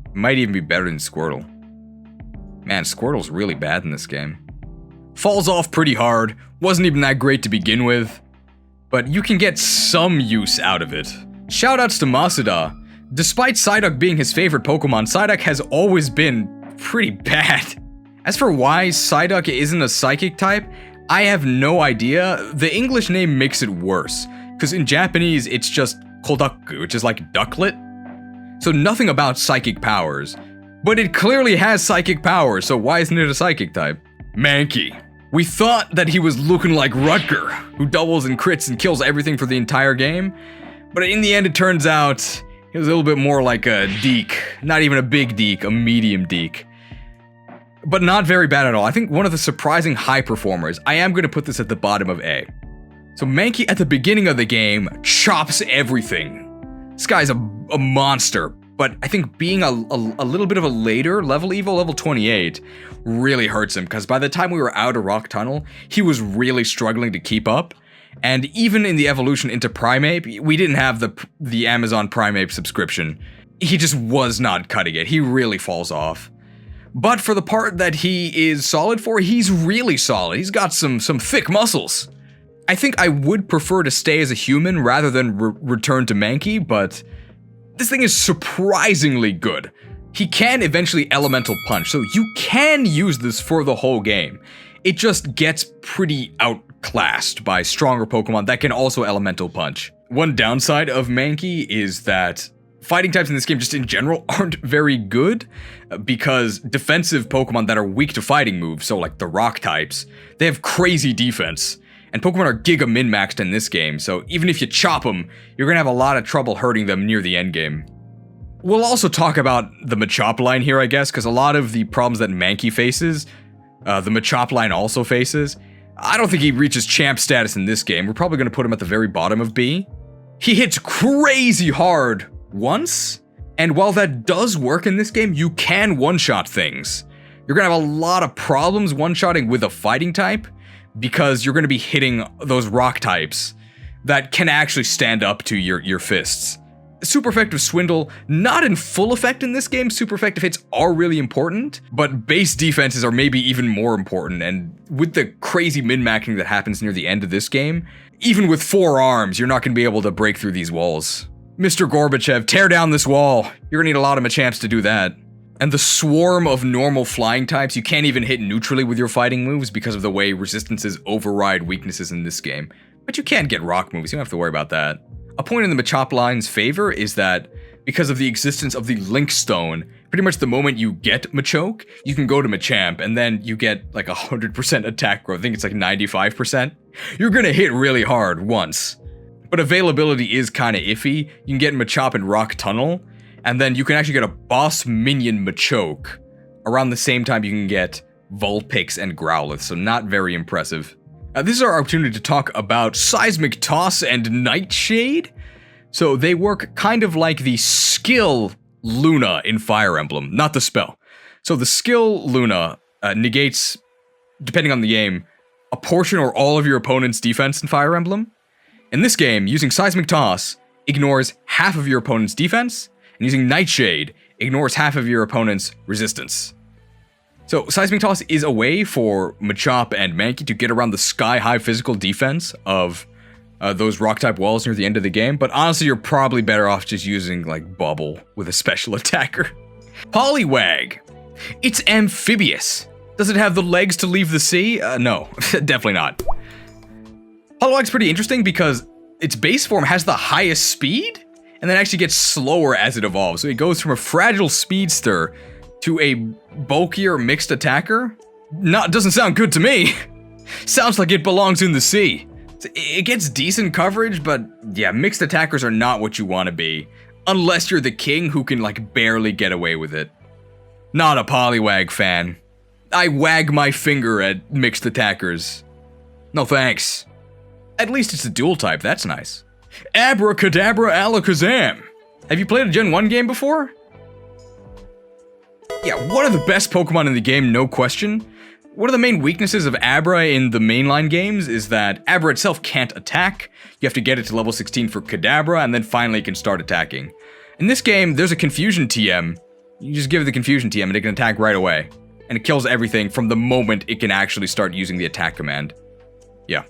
It might even be better than Squirtle. Man, Squirtle's really bad in this game. Falls off pretty hard. Wasn't even that great to begin with. But you can get some use out of it. Shoutouts to Masuda. Despite Psyduck being his favorite Pokemon, Psyduck has always been pretty bad. As for why Psyduck isn't a psychic type, I have no idea. The English name makes it worse, because in Japanese it's just Kodaku, which is like ducklet. So nothing about psychic powers. But it clearly has psychic powers, so why isn't it a psychic type? Mankey. We thought that he was looking like Rutger, who doubles and crits and kills everything for the entire game. But in the end, it turns out he was a little bit more like a Deke. Not even a big Deke, a medium Deke. But not very bad at all. I think one of the surprising high performers. I am going to put this at the bottom of A. So Mankey at the beginning of the game chops everything. This guy's a monster. But I think being a little bit of a later level evo, level 28, really hurts him, because by the time we were out of Rock Tunnel, he was really struggling to keep up. And even in the evolution into Primeape, we didn't have the Amazon Primeape subscription. He just was not cutting it. He really falls off. But for the part that he is solid for, he's really solid. He's got some thick muscles. I think I would prefer to stay as a human rather than return to Mankey, but this thing is surprisingly good. He can eventually Elemental Punch, so you can use this for the whole game. It just gets pretty outclassed by stronger Pokemon that can also Elemental Punch. One downside of Mankey is that fighting types in this game just in general aren't very good, because defensive Pokemon that are weak to fighting moves, so like the rock types, they have crazy defense. And Pokemon are giga min-maxed in this game, so even if you chop them, you're gonna have a lot of trouble hurting them near the end game. We'll also talk about the Machop line here, I guess, because a lot of the problems that Mankey faces, the Machop line also faces. I don't think he reaches champ status in this game. We're probably gonna put him at the very bottom of B. He hits crazy hard once, and while that does work in this game, you can one-shot things. You're gonna have a lot of problems one-shotting with a fighting type, because you're going to be hitting those rock types that can actually stand up to your fists. Super effective Swindle, not in full effect in this game. Super effective hits are really important, but base defenses are maybe even more important, and with the crazy min-maxing that happens near the end of this game, even with 4 arms, you're not going to be able to break through these walls. Mr. Gorbachev, tear down this wall. You're going to need a lot of Machamps to do that. And the swarm of normal flying types, you can't even hit neutrally with your fighting moves because of the way resistances override weaknesses in this game. But you can get rock moves, you don't have to worry about that. A point in the Machop line's favor is that because of the existence of the Link Stone, pretty much the moment you get Machoke, you can go to Machamp and then you get like 100% attack growth. I think it's like 95%. You're gonna hit really hard once. But availability is kinda iffy. You can get Machop in Rock Tunnel, and then you can actually get a boss minion Machoke around the same time you can get Vulpix and Growlithe, so not very impressive. This is our opportunity to talk about Seismic Toss and Nightshade. So they work kind of like the skill Luna in Fire Emblem, not the spell. So the skill Luna negates, depending on the game, a portion or all of your opponent's defense in Fire Emblem. In this game, using Seismic Toss ignores half of your opponent's defense, and using Nightshade ignores half of your opponent's resistance. So Seismic Toss is a way for Machop and Mankey to get around the sky-high physical defense of those rock-type walls near the end of the game, but honestly you're probably better off just using, like, Bubble with a special attacker. Poliwag. It's amphibious. Does it have the legs to leave the sea? No, definitely not. Poliwag's pretty interesting because its base form has the highest speed, and then actually gets slower as it evolves. So it goes from a fragile speedster to a bulkier mixed attacker. Doesn't sound good to me. Sounds like it belongs in the sea. It gets decent coverage, but yeah, mixed attackers are not what you want to be. Unless you're the king who can like barely get away with it. Not a Poliwag fan. I wag my finger at mixed attackers. No thanks. At least it's a dual type, that's nice. Abracadabra Alakazam! Have you played a Gen 1 game before? Yeah, one of the best Pokemon in the game, no question. One of the main weaknesses of Abra in the mainline games is that Abra itself can't attack. You have to get it to level 16 for Kadabra, and then finally it can start attacking. In this game, there's a Confusion TM. You just give it the Confusion TM and it can attack right away. And it kills everything from the moment it can actually start using the attack command. Yeah.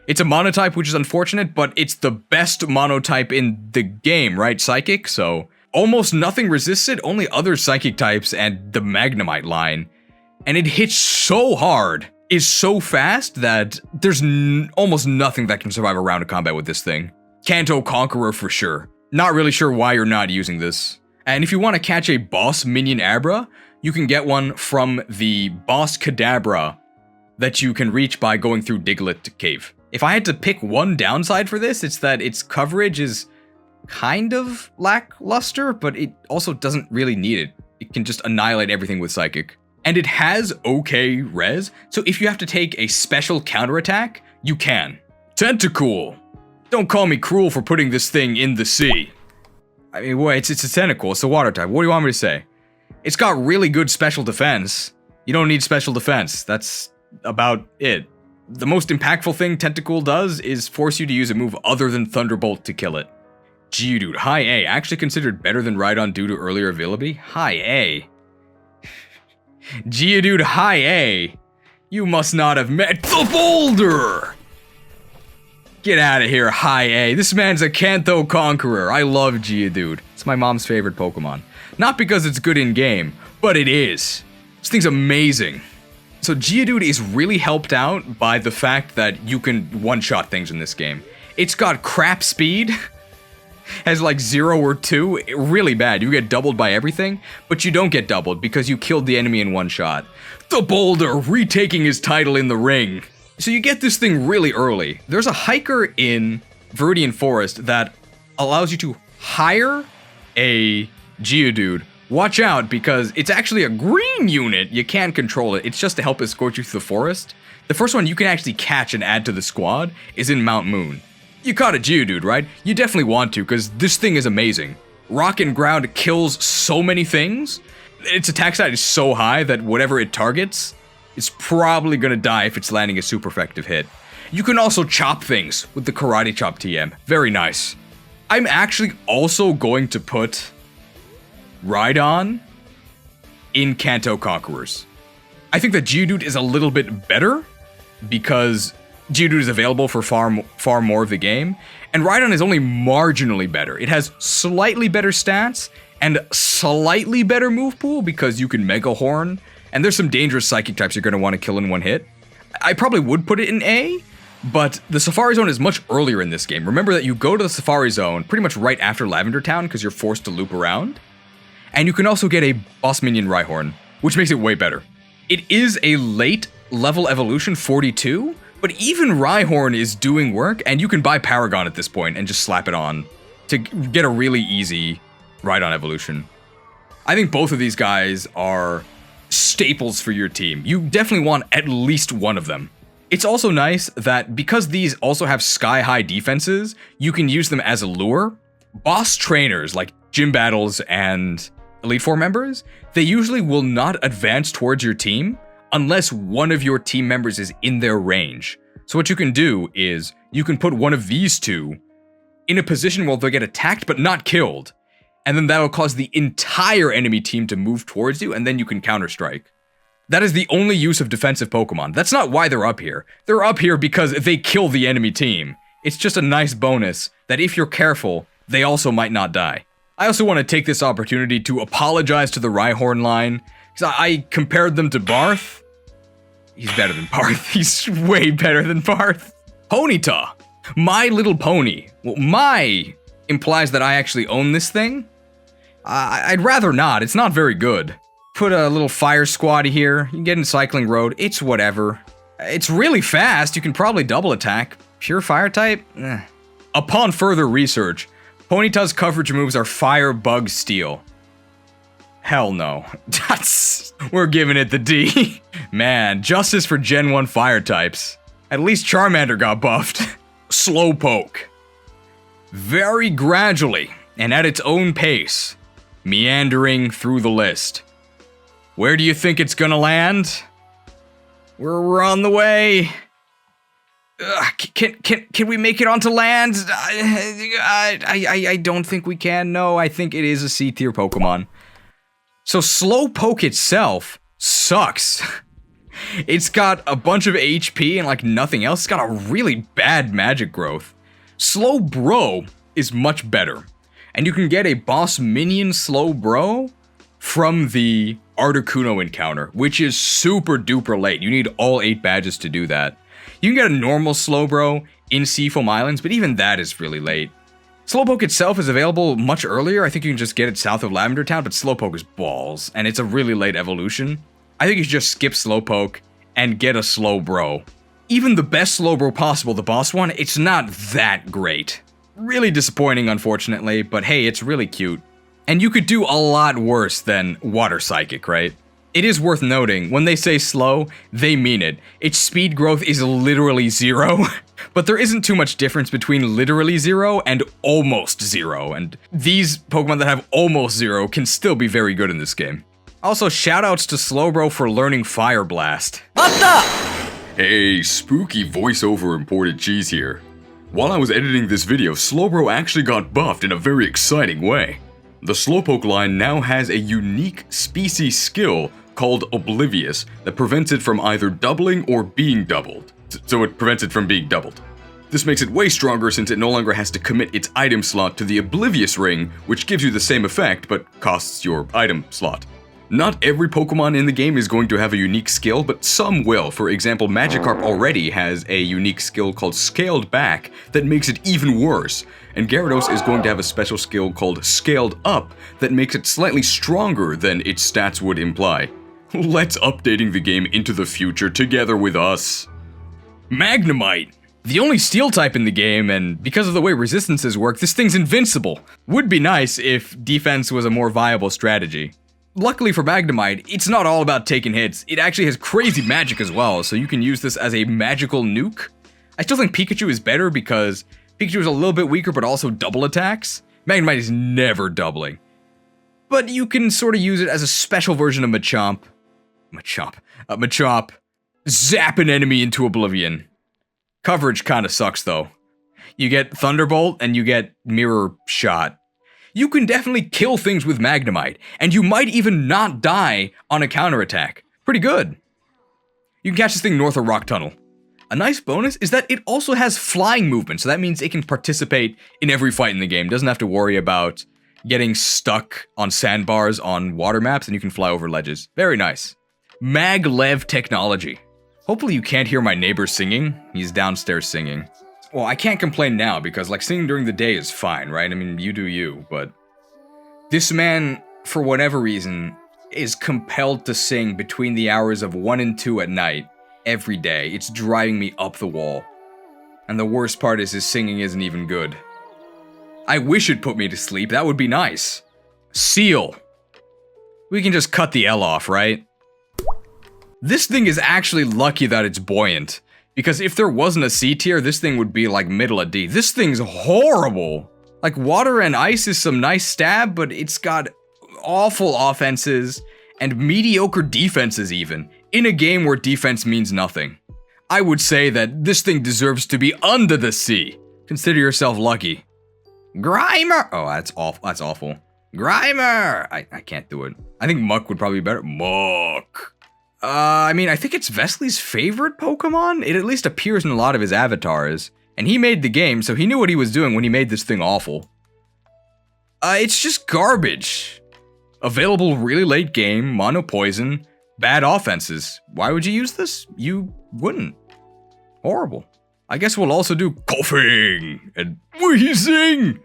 It's a monotype, which is unfortunate, but it's the best monotype in the game, right? Psychic, so almost nothing resists it, only other psychic types and the Magnemite line. And it hits so hard, is so fast that there's almost nothing that can survive a round of combat with this thing. Kanto Conqueror for sure. Not really sure why you're not using this. And if you want to catch a boss minion Abra, you can get one from the boss Kadabra that you can reach by going through Diglett Cave. If I had to pick one downside for this, it's that its coverage is kind of lackluster, but it also doesn't really need it. It can just annihilate everything with Psychic. And it has okay res, so if you have to take a special counterattack, you can. Tentacool! Don't call me cruel for putting this thing in the sea. I mean, wait, it's a Tentacool, it's a water type. What do you want me to say? It's got really good special defense. You don't need special defense. That's about it. The most impactful thing Tentacool does is force you to use a move other than Thunderbolt to kill it. Geodude, high A, actually considered better than Rhydon due to earlier availability? High A. Geodude, high A. You must not have met the Boulder! Get out of here, high A. This man's a Kanto Conqueror. I love Geodude. It's my mom's favorite Pokemon. Not because it's good in-game, but it is. This thing's amazing. So Geodude is really helped out by the fact that you can one-shot things in this game. It's got crap speed, has like 0 or 2, really bad. You get doubled by everything, but you don't get doubled because you killed the enemy in one shot. The Boulder retaking his title in the ring. So you get this thing really early. There's a hiker in Viridian Forest that allows you to hire a Geodude. Watch out, because it's actually a green unit. You can't control it. It's just to help escort you through the forest. The first one you can actually catch and add to the squad is in Mount Moon. You caught a Geodude, right? You definitely want to, because this thing is amazing. Rock and Ground kills so many things. Its attack stat is so high that whatever it targets, it's probably gonna die if it's landing a super effective hit. You can also chop things with the Karate Chop TM. Very nice. I'm actually also going to put Rhydon in Kanto Conquerors. I think that Geodude is a little bit better because Geodude is available for far more of the game, and Rhydon is only marginally better. It has slightly better stats and slightly better move pool because you can Mega Horn, and there's some dangerous psychic types you're going to want to kill in one hit. I probably would put it in A, but the Safari Zone is much earlier in this game. Remember that you go to the Safari Zone pretty much right after Lavender Town because you're forced to loop around. And you can also get a boss minion Rhyhorn, which makes it way better. It is a late level evolution, 42, but even Rhyhorn is doing work, and you can buy Paragon at this point and just slap it on to get a really easy Rhydon evolution. I think both of these guys are staples for your team. You definitely want at least one of them. It's also nice that because these also have sky-high defenses, you can use them as a lure. Boss trainers like gym battles and Elite Four members, they usually will not advance towards your team unless one of your team members is in their range. So what you can do is you can put one of these two in a position where they'll get attacked but not killed, and then that'll cause the entire enemy team to move towards you, and then you can counter-strike. That is the only use of defensive Pokemon. That's not why they're up here. They're up here because they kill the enemy team. It's just a nice bonus that if you're careful, they also might not die. I also want to take this opportunity to apologize to the Rhyhorn line, because I compared them to Barth. He's better than Barth. He's way better than Barth. Ponyta, My Little Pony. Well, my implies that I actually own this thing. I'd rather not. It's not very good. Put a little fire squatty here. You can get in Cycling Road. It's whatever. It's really fast. You can probably double attack. Pure fire type? Eh. Upon further research, Ponyta's coverage moves are Fire, Bug, Steel. Hell no. We're giving it the D. Man, justice for Gen 1 fire types. At least Charmander got buffed. Slowpoke. Very gradually, and at its own pace, meandering through the list. Where do you think it's gonna land? We're on the way. Can we make it onto land? I don't think we can. No, I think it is a C tier Pokemon. So Slowpoke itself sucks. It's got a bunch of HP and like nothing else. It's got a really bad magic growth. Slowbro is much better. And you can get a boss minion Slowbro from the Articuno encounter, which is super duper late. You need all 8 badges to do that. You can get a normal Slowbro in Seafoam Islands, but even that is really late. Slowpoke itself is available much earlier. I think you can just get it south of Lavender Town, but Slowpoke is balls, and it's a really late evolution. I think you should just skip Slowpoke and get a Slowbro. Even the best Slowbro possible, the boss one, it's not that great. Really disappointing, unfortunately, but hey, it's really cute. And you could do a lot worse than Water Psychic, right? It is worth noting, when they say slow, they mean it. Its speed growth is literally 0, but there isn't too much difference between literally 0 and almost 0, and these Pokemon that have almost 0 can still be very good in this game. Also, shoutouts to Slowbro for learning Fire Blast. Hey, spooky voiceover imported cheese here. While I was editing this video, Slowbro actually got buffed in a very exciting way. The Slowpoke line now has a unique species skill called Oblivious that prevents it from either doubling or being doubled. So it prevents it from being doubled. This makes it way stronger since it no longer has to commit its item slot to the Oblivious ring, which gives you the same effect but costs your item slot. Not every Pokemon in the game is going to have a unique skill, but some will. For example, Magikarp already has a unique skill called Scaled Back that makes it even worse, and Gyarados is going to have a special skill called Scaled Up that makes it slightly stronger than its stats would imply. Let's updating the game into the future together with us. Magnemite! The only steel type in the game, and because of the way resistances work, this thing's invincible. Would be nice if defense was a more viable strategy. Luckily for Magnemite, it's not all about taking hits. It actually has crazy magic as well, so you can use this as a magical nuke. I still think Pikachu is better because Pikachu is a little bit weaker but also double attacks. Magnemite is never doubling. But you can sort of use it as a special version of Machop. Machop. Zap an enemy into oblivion. Coverage kinda sucks though. You get Thunderbolt and you get Mirror Shot. You can definitely kill things with Magnemite, and you might even not die on a counterattack. Pretty good. You can catch this thing north of Rock Tunnel. A nice bonus is that it also has flying movement, so that means it can participate in every fight in the game. Doesn't have to worry about getting stuck on sandbars on water maps, and you can fly over ledges. Very nice. Maglev technology. Hopefully you can't hear my neighbor singing. He's downstairs singing. Well, I can't complain now because, like, singing during the day is fine, right? I mean, you do you, but this man, for whatever reason, is compelled to sing between the hours of 1 and 2 at night every day. It's driving me up the wall. And the worst part is his singing isn't even good. I wish it'd put me to sleep. That would be nice. Seel. We can just cut the L off, right? This thing is actually lucky that it's buoyant. Because if there wasn't a C tier, this thing would be like middle of D. This thing's horrible. Like, water and ice is some nice stab, but it's got awful offenses and mediocre defenses even, in a game where defense means nothing. I would say that this thing deserves to be under the C. Consider yourself lucky. Grimer! Oh, that's awful. Grimer! I can't do it. I think Muck would probably be better. Muck. I mean, I think it's Vesly's favorite Pokemon? It at least appears in a lot of his avatars. And he made the game, so he knew what he was doing when he made this thing awful. It's just garbage. Available really late game, mono poison, bad offenses. Why would you use this? You wouldn't. Horrible. I guess we'll also do coughing and wheezing.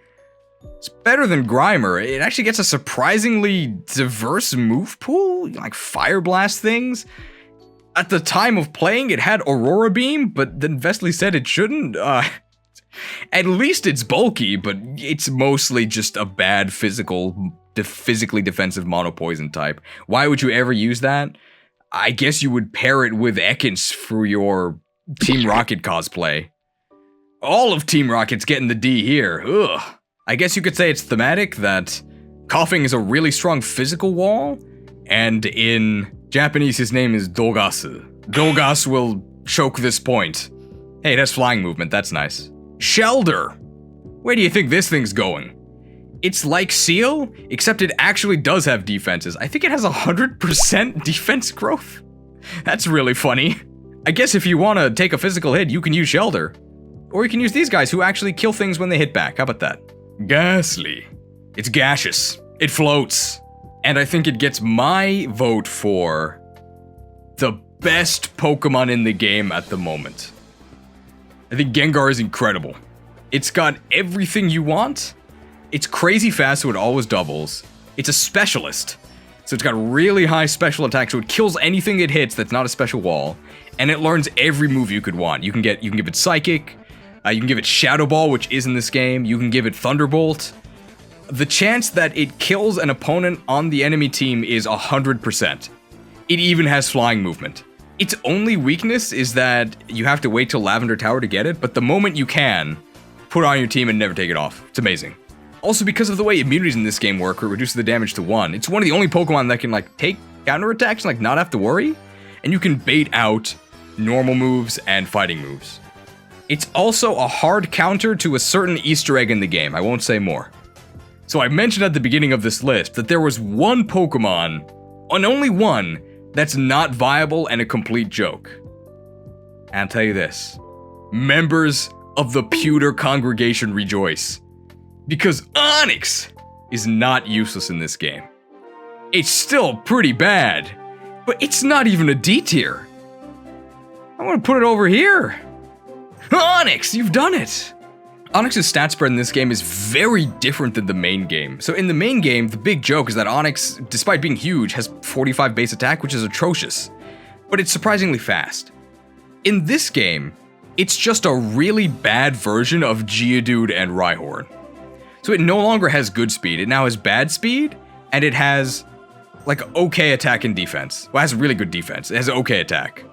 It's better than Grimer. It actually gets a surprisingly diverse move pool, like Fire Blast things. At the time of playing, it had Aurora Beam, but then Vesly said it shouldn't. At least it's bulky, but it's mostly just a bad physically defensive mono poison type. Why would you ever use that? I guess you would pair it with Ekans for your Team Rocket cosplay. All of Team Rocket's getting the D here. Ugh. I guess you could say it's thematic that coughing is a really strong physical wall, and in Japanese his name is Dogasu. Dogas will choke this point. Hey, it has flying movement, that's nice. Shelder! Where do you think this thing's going? It's like Seel, except it actually does have defenses. I think it has 100% defense growth. That's really funny. I guess if you want to take a physical hit, you can use Shelder. Or you can use these guys who actually kill things when they hit back. How about that? Gastly. It's gaseous. It floats. And I think it gets my vote for the best Pokemon in the game at the moment. I think Gengar is incredible. It's got everything you want. It's crazy fast, so it always doubles. It's a specialist, so it's got really high special attack, so it kills anything it hits that's not a special wall. And it learns every move you could want. You can give it Psychic. You can give it Shadow Ball, which is in this game. You can give it Thunderbolt. The chance that it kills an opponent on the enemy team is 100%. It even has flying movement. Its only weakness is that you have to wait till Lavender Tower to get it, but the moment you can, put it on your team and never take it off. It's amazing. Also, because of the way immunities in this game work, it reduces the damage to 1. It's one of the only Pokemon that can, like, take counterattacks and, like, not have to worry. And you can bait out normal moves and fighting moves. It's also a hard counter to a certain Easter egg in the game. I won't say more. So I mentioned at the beginning of this list that there was one Pokemon, and only one, that's not viable and a complete joke. And I'll tell you this. Members of the Pewter Congregation rejoice. Because Onix is not useless in this game. It's still pretty bad, but it's not even a D tier. I'm gonna put it over here. Onix, you've done it! Onix's stat spread in this game is very different than the main game. So in the main game, the big joke is that Onix, despite being huge, has 45 base attack, which is atrocious. But it's surprisingly fast. In this game, it's just a really bad version of Geodude and Rhyhorn. So it no longer has good speed, it now has bad speed, and it has, like, okay attack and defense. Well, it has really good defense, it has okay attack.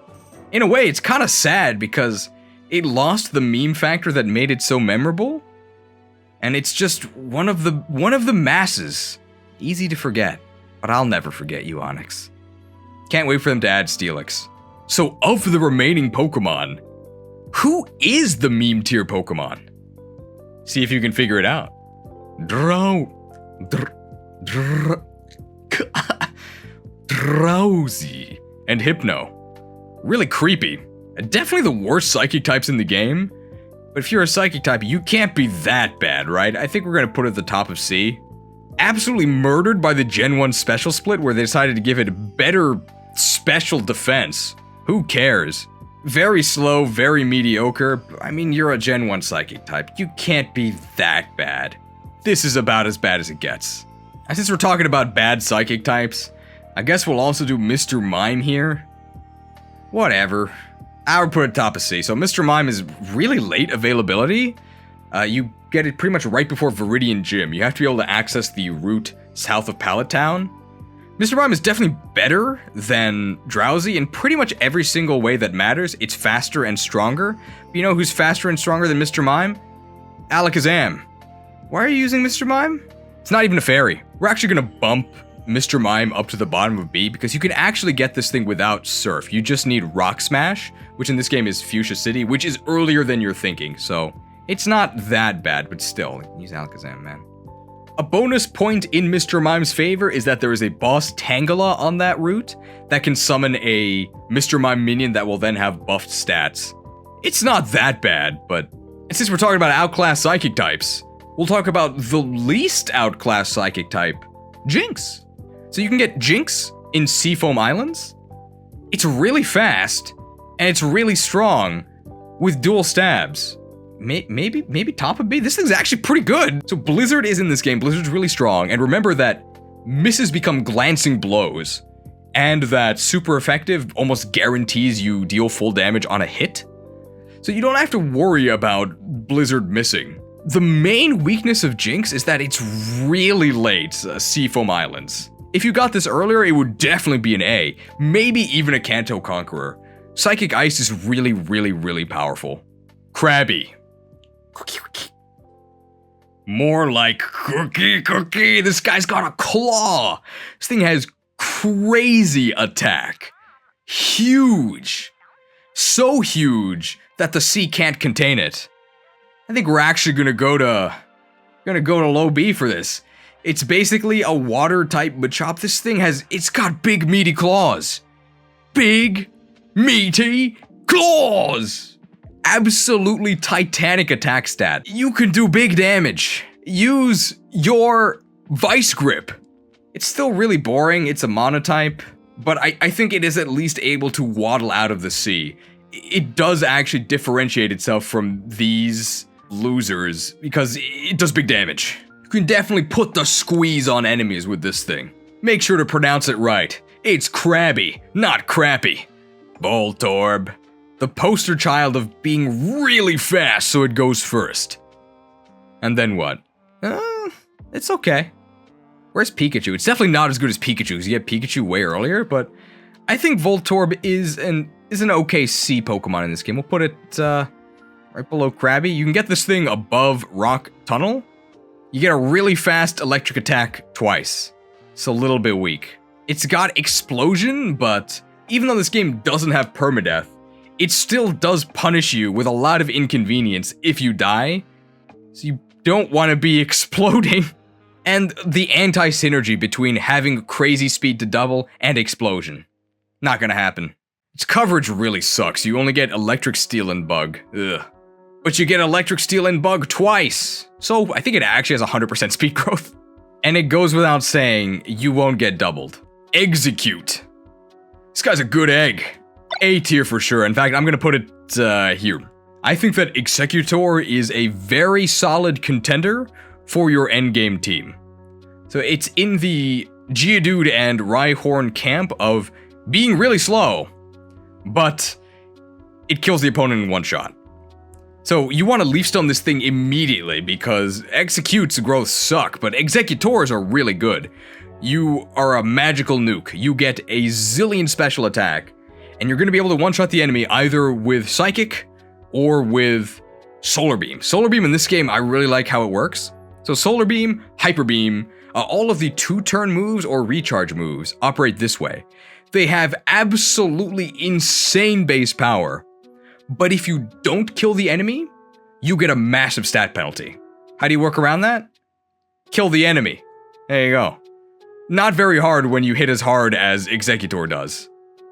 In a way, it's kind of sad because it lost the meme factor that made it so memorable, and it's just one of the masses. Easy to forget, but I'll never forget you, Onix. Can't wait for them to add Steelix. So of the remaining Pokemon, who is the meme tier Pokemon? See if you can figure it out. Drowsy and Hypno. Really creepy. Definitely the worst psychic types in the game. But if you're a psychic type, you can't be that bad, right? I think we're gonna put it at the top of C. Absolutely murdered by the Gen 1 special split where they decided to give it better special defense. Who cares? Very slow, very mediocre. I mean, you're a Gen 1 psychic type. You can't be that bad. This is about as bad as it gets. And since we're talking about bad psychic types, I guess we'll also do Mr. Mime here. Whatever. I would put it top of C. So Mr. Mime is really late availability. You get it pretty much right before Viridian Gym. You have to be able to access the route south of Pallet Town. Mr. Mime is definitely better than Drowsy in pretty much every single way that matters. It's faster and stronger. But you know who's faster and stronger than Mr. Mime? Alakazam. Why are you using Mr. Mime? It's not even a fairy. We're actually gonna bump Mr. Mime up to the bottom of B because you can actually get this thing without Surf. You just need Rock Smash, which in this game is Fuchsia City, which is earlier than you're thinking, so it's not that bad, but still, use Alakazam, man. A bonus point in Mr. Mime's favor is that there is a boss Tangela on that route that can summon a Mr. Mime minion that will then have buffed stats. It's not that bad, but since we're talking about outclassed psychic types, we'll talk about the least outclassed psychic type, Jinx. So you can get Jinx in Seafoam Islands. It's really fast, and it's really strong with dual stabs. Maybe top of B? This thing's actually pretty good. So Blizzard is in this game. Blizzard's really strong, and remember that misses become glancing blows, and that super effective almost guarantees you deal full damage on a hit. So you don't have to worry about Blizzard missing. The main weakness of Jinx is that it's really late, Seafoam Islands. If you got this earlier, it would definitely be an A, maybe even a Kanto Conqueror. Psychic Ice is really, really, really powerful. Krabby. More like cookie. This guy's got a claw. This thing has crazy attack. Huge. So huge that the sea can't contain it. I think we're actually gonna go to low B for this. It's basically a water type Machop. This thing it's got big meaty claws. Big meaty claws. Absolutely titanic attack stat. You can do big damage. Use your Vice Grip. It's still really boring, it's a monotype, but I think it is at least able to waddle out of the sea. It does actually differentiate itself from these losers because it does big damage. You can definitely put the squeeze on enemies with this thing. Make sure to pronounce it right. It's crabby, not crappy. Voltorb. The poster child of being really fast so it goes first. And then what? It's okay. Where's Pikachu? It's definitely not as good as Pikachu, because you had Pikachu way earlier, but I think Voltorb is an okay C Pokemon in this game. We'll put it right below Krabby. You can get this thing above Rock Tunnel. You get a really fast electric attack twice. It's a little bit weak. It's got Explosion, but even though this game doesn't have permadeath, it still does punish you with a lot of inconvenience if you die. So you don't want to be exploding. And the anti-synergy between having crazy speed to double and explosion. Not gonna happen. Its coverage really sucks. You only get Electric Steel and Bug. Ugh. But you get Electric Steel and Bug twice. So I think it actually has 100% speed growth. And it goes without saying, you won't get doubled. Exeggcute. This guy's a good egg. A tier for sure. In fact, I'm gonna put it here. I think that Exeggutor is a very solid contender for your endgame team. So it's in the Geodude and Rhyhorn camp of being really slow, but it kills the opponent in one shot. So you want to Leaf Stone this thing immediately because Exeggcute's growth suck, but Exeggutors are really good. You are a magical nuke. You get a zillion special attack, and you're going to be able to one-shot the enemy either with Psychic or with Solar Beam. Solar Beam in this game, I really like how it works. So Solar Beam, Hyper Beam, all of the 2-turn moves or recharge moves operate this way. They have absolutely insane base power, but if you don't kill the enemy, you get a massive stat penalty. How do you work around that? Kill the enemy. There you go. Not very hard when you hit as hard as Exeggutor does.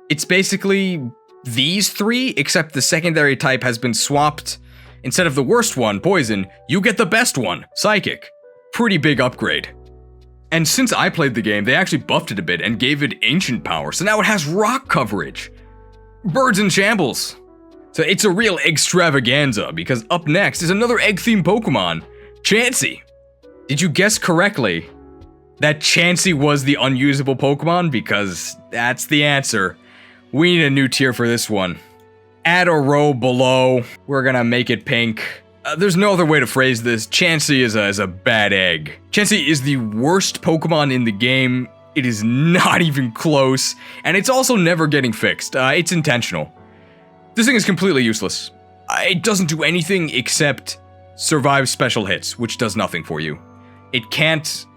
It's basically these three, except the secondary type has been swapped. Instead of the worst one, Poison, you get the best one, Psychic. Pretty big upgrade. And since I played the game, they actually buffed it a bit and gave it Ancient Power, so now it has rock coverage. Birds in Shambles. So it's a real extravaganza, because up next is another egg-themed Pokemon, Chansey. Did you guess correctly that Chansey was the unusable Pokemon? Because that's the answer. We need a new tier for this one. Add a row below. We're gonna make it pink. There's no other way to phrase this. Chansey is a bad egg. Chansey is the worst Pokemon in the game. It is not even close, and it's also never getting fixed. It's intentional. This thing is completely useless. It doesn't do anything except survive special hits, which does nothing for you. It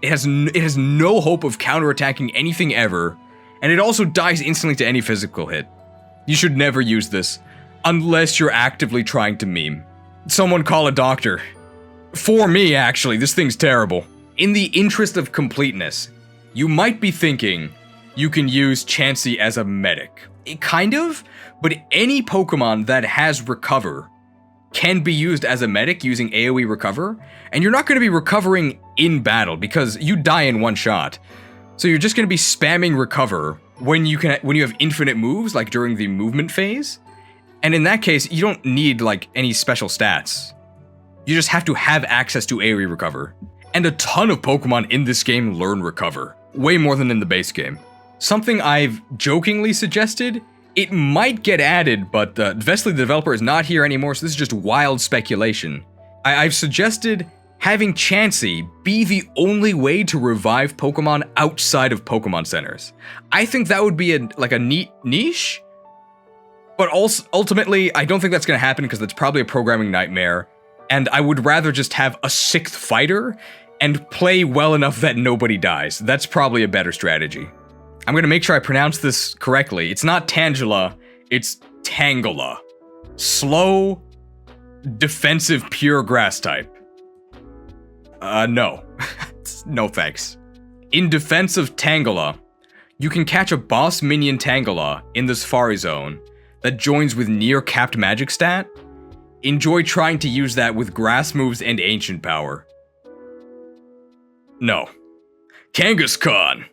has no hope of counterattacking anything ever, and it also dies instantly to any physical hit. You should never use this, unless you're actively trying to meme. Someone call a doctor. For me, actually, this thing's terrible. In the interest of completeness, you might be thinking you can use Chansey as a medic. Kind of, but any Pokemon that has Recover can be used as a medic using AoE Recover, and you're not going to be recovering in battle because you die in one shot. So you're just going to be spamming Recover when you have infinite moves, like during the movement phase. And in that case, you don't need like any special stats. You just have to have access to AoE Recover. And a ton of Pokemon in this game learn Recover. Way more than in the base game. Something I've jokingly suggested, it might get added, but Vesly, the developer, is not here anymore, so this is just wild speculation. I've suggested having Chansey be the only way to revive Pokemon outside of Pokemon centers. I think that would be a neat niche. But also, ultimately, I don't think that's going to happen because that's probably a programming nightmare, and I would rather just have a 6th fighter and play well enough that nobody dies. That's probably a better strategy. I'm going to make sure I pronounce this correctly. It's not Tangela, it's Tangela. Slow, defensive, pure grass type. No. No thanks. In defense of Tangela, you can catch a boss minion Tangela in the Safari Zone that joins with near capped magic stat. Enjoy trying to use that with grass moves and ancient power. No. Kangaskhan.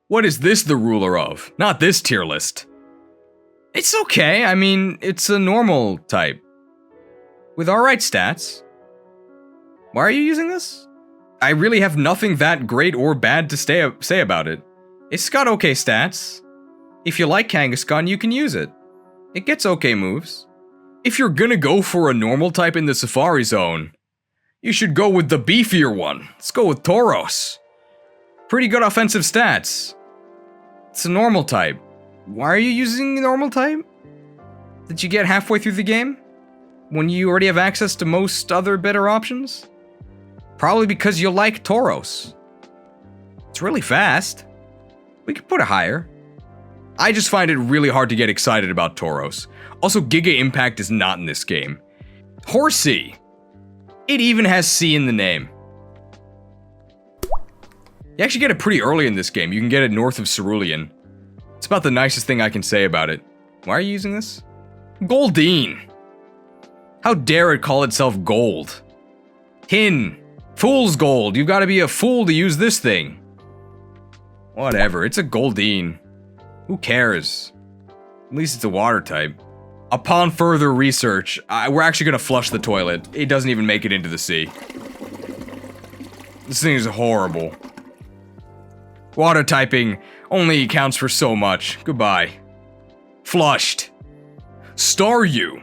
What is this the ruler of? Not this tier list. It's okay, I mean, it's a normal type. With alright stats. Why are you using this? I really have nothing that great or bad to say about it. It's got okay stats. If you like Kangaskhan, you can use it. It gets okay moves. If you're gonna go for a normal type in the Safari Zone, you should go with the beefier one. Let's go with Tauros. Pretty good offensive stats. It's a normal type. Why are you using a normal type? Did you get halfway through the game? When you already have access to most other better options? Probably because you like Tauros. It's really fast. We could put it higher. I just find it really hard to get excited about Tauros. Also, Giga Impact is not in this game. Horsey. It even has C in the name. You actually get it pretty early in this game. You can get it north of Cerulean. It's about the nicest thing I can say about it. Why are you using this? Goldeen. How dare it call itself gold? Tin. Fool's gold. You've got to be a fool to use this thing. Whatever, it's a Goldeen. Who cares? At least it's a water type. Upon further research, we're actually gonna flush the toilet. It doesn't even make it into the sea. This thing is horrible. Water typing only accounts for so much. Goodbye. Flushed. Staryu.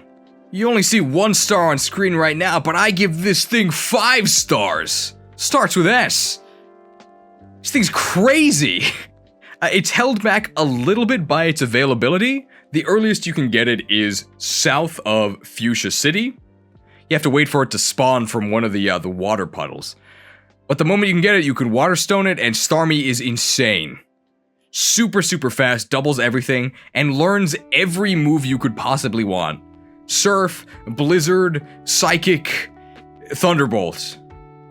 You only see 1 star on screen right now, but I give this thing 5 stars. Starts with S. This thing's crazy. It's held back a little bit by its availability. The earliest you can get it is south of Fuchsia City. You have to wait for it to spawn from one of the water puddles. But the moment you can get it, you can Waterstone it, and Starmie is insane. Super, super fast, doubles everything, and learns every move you could possibly want. Surf, Blizzard, Psychic, Thunderbolt.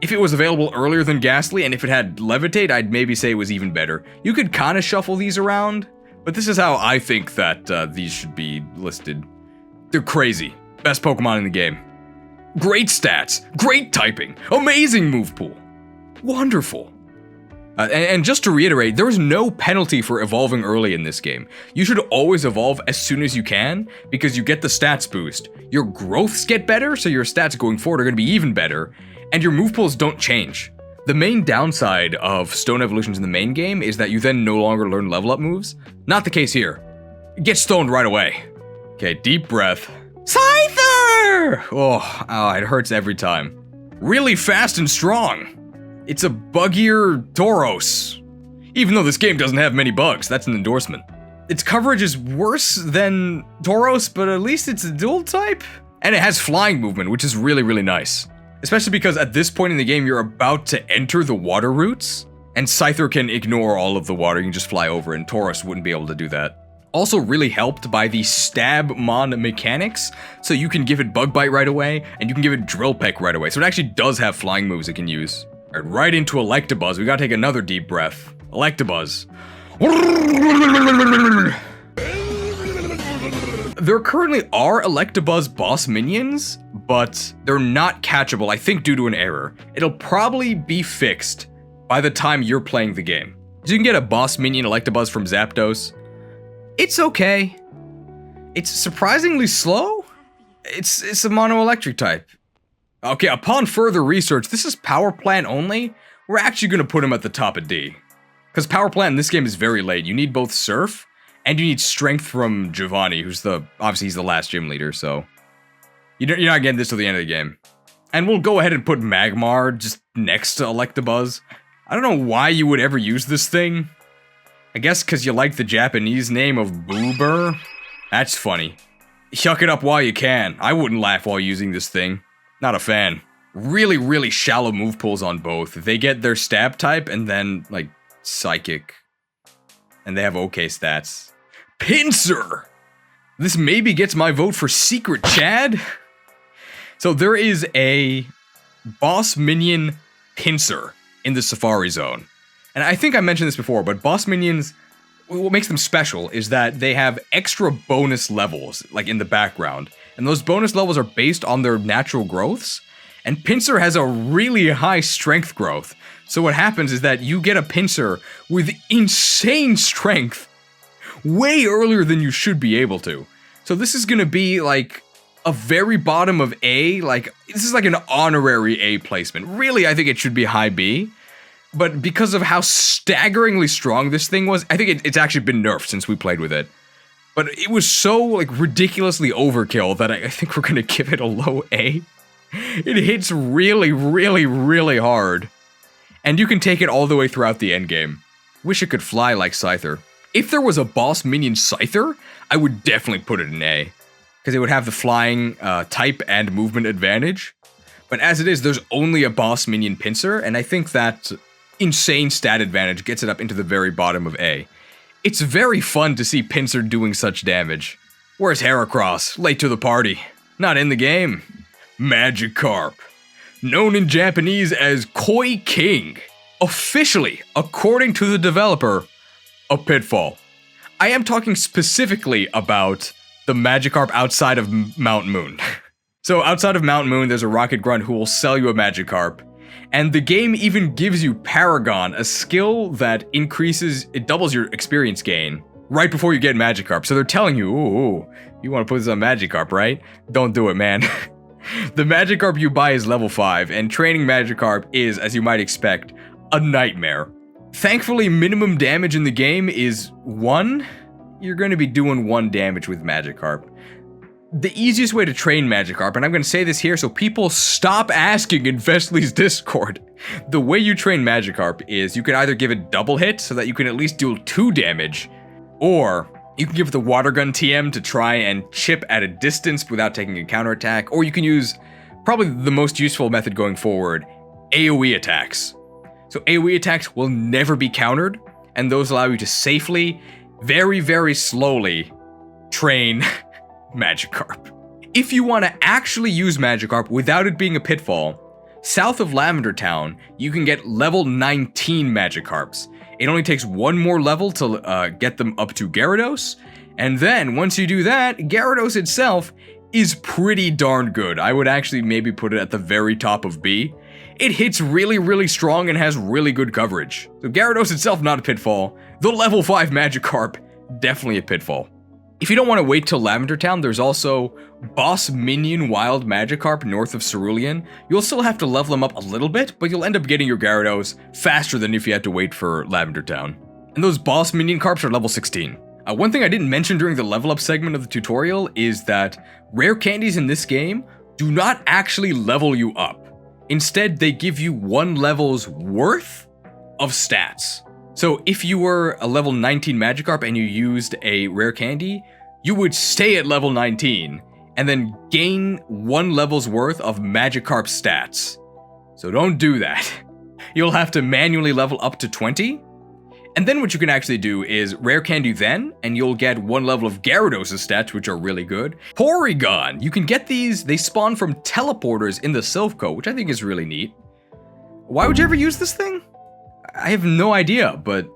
If it was available earlier than Gastly, and if it had Levitate, I'd maybe say it was even better. You could kind of shuffle these around, but this is how I think that these should be listed. They're crazy. Best Pokemon in the game. Great stats, great typing, amazing move pool. Wonderful. And just to reiterate, there is no penalty for evolving early in this game. You should always evolve as soon as you can, because you get the stats boost. Your growths get better, so your stats going forward are going to be even better, and your move pools don't change. The main downside of Stone Evolutions in the main game is that you then no longer learn level up moves. Not the case here. Get stoned right away. Okay, deep breath. Scyther! Oh, it hurts every time. Really fast and strong. It's a buggier Tauros. Even though this game doesn't have many bugs, that's an endorsement. Its coverage is worse than Tauros, but at least it's a dual type. And it has flying movement, which is really, really nice. Especially because at this point in the game, you're about to enter the water routes, and Scyther can ignore all of the water, you can just fly over, and Tauros wouldn't be able to do that. Also really helped by the Stab-Mon mechanics, so you can give it Bug Bite right away, and you can give it Drill Peck right away, so it actually does have flying moves it can use. Alright, right into Electabuzz, we gotta take another deep breath. Electabuzz. There currently are Electabuzz boss minions, but they're not catchable, I think due to an error. It'll probably be fixed by the time you're playing the game. So you can get a boss minion Electabuzz from Zapdos. It's okay. It's surprisingly slow. It's a mono-electric type. Okay, upon further research, this is Power Plant only. We're actually gonna put him at the top of D. Because Power Plant in this game is very late. You need both Surf, and you need Strength from Giovanni, who's obviously he's the last gym leader, so you're not getting this till the end of the game. And we'll go ahead and put Magmar just next to Electabuzz. I don't know why you would ever use this thing. I guess because you like the Japanese name of Bulbasaur. That's funny. Shuck it up while you can. I wouldn't laugh while using this thing. Not a fan. Really, really shallow move pools on both. They get their stab type and then, like, psychic. And they have okay stats. Pinsir! This maybe gets my vote for Secret Chad. So there is a boss minion Pinsir in the Safari Zone. And I think I mentioned this before, but boss minions, what makes them special is that they have extra bonus levels, like in the background. And those bonus levels are based on their natural growths. And Pinsir has a really high strength growth. So what happens is that you get a Pinsir with insane strength way earlier than you should be able to. So this is gonna be like a very bottom of A, like this is like an honorary A placement. Really, I think it should be high B. But because of how staggeringly strong this thing was, I think it's actually been nerfed since we played with it. But it was so like ridiculously overkill that I think we're gonna give it a low A. It hits really, really, really hard. And you can take it all the way throughout the endgame. Wish it could fly like Scyther. If there was a boss minion Scyther, I would definitely put it in A. Because it would have the flying type and movement advantage. But as it is, there's only a boss minion Pinsir, and I think that insane stat advantage gets it up into the very bottom of A. It's very fun to see Pinsir doing such damage. Where's Heracross? Late to the party. Not in the game. Magikarp. Known in Japanese as Koi King. Officially, according to the developer, a pitfall. I am talking specifically about the Magikarp outside of Mount Moon. So outside of Mount Moon, there's a Rocket Grunt who will sell you a Magikarp. And the game even gives you Paragon, a skill that it doubles your experience gain right before you get Magikarp. So they're telling you, ooh, you want to put this on Magikarp, right? Don't do it, man. The Magikarp you buy is level 5, and training Magikarp is, as you might expect, a nightmare. Thankfully, minimum damage in the game is 1. You're going to be doing 1 damage with Magikarp. The easiest way to train Magikarp, and I'm going to say this here so people stop asking in Vesly's Discord. The way you train Magikarp is you can either give it double hit so that you can at least deal 2 damage, or you can give it the Water Gun TM to try and chip at a distance without taking a counterattack, or you can use probably the most useful method going forward, AoE attacks. So AoE attacks will never be countered, and those allow you to safely, very, very slowly train Magikarp. If you want to actually use Magikarp without it being a pitfall, south of Lavender Town, you can get level 19 Magikarps. It only takes 1 more level to get them up to Gyarados, and then once you do that, Gyarados itself is pretty darn good. I would actually maybe put it at the very top of B. It hits really, really strong and has really good coverage. So Gyarados itself, not a pitfall. The level 5 Magikarp, definitely a pitfall. If you don't want to wait till Lavender Town, there's also Boss Minion Wild Magikarp north of Cerulean. You'll still have to level them up a little bit, but you'll end up getting your Gyarados faster than if you had to wait for Lavender Town. And those Boss Minion Carps are level 16. One thing I didn't mention during the level up segment of the tutorial is that rare candies in this game do not actually level you up. Instead, they give you 1 level's worth of stats. So if you were a level 19 Magikarp and you used a rare candy, you would stay at level 19 and then gain 1 level's worth of Magikarp stats. So don't do that. You'll have to manually level up to 20. And then what you can actually do is rare candy then, and you'll get 1 level of Gyarados' stats, which are really good. Porygon! You can get these, they spawn from teleporters in the Silphco, which I think is really neat. Why would you ever use this thing? I have no idea, but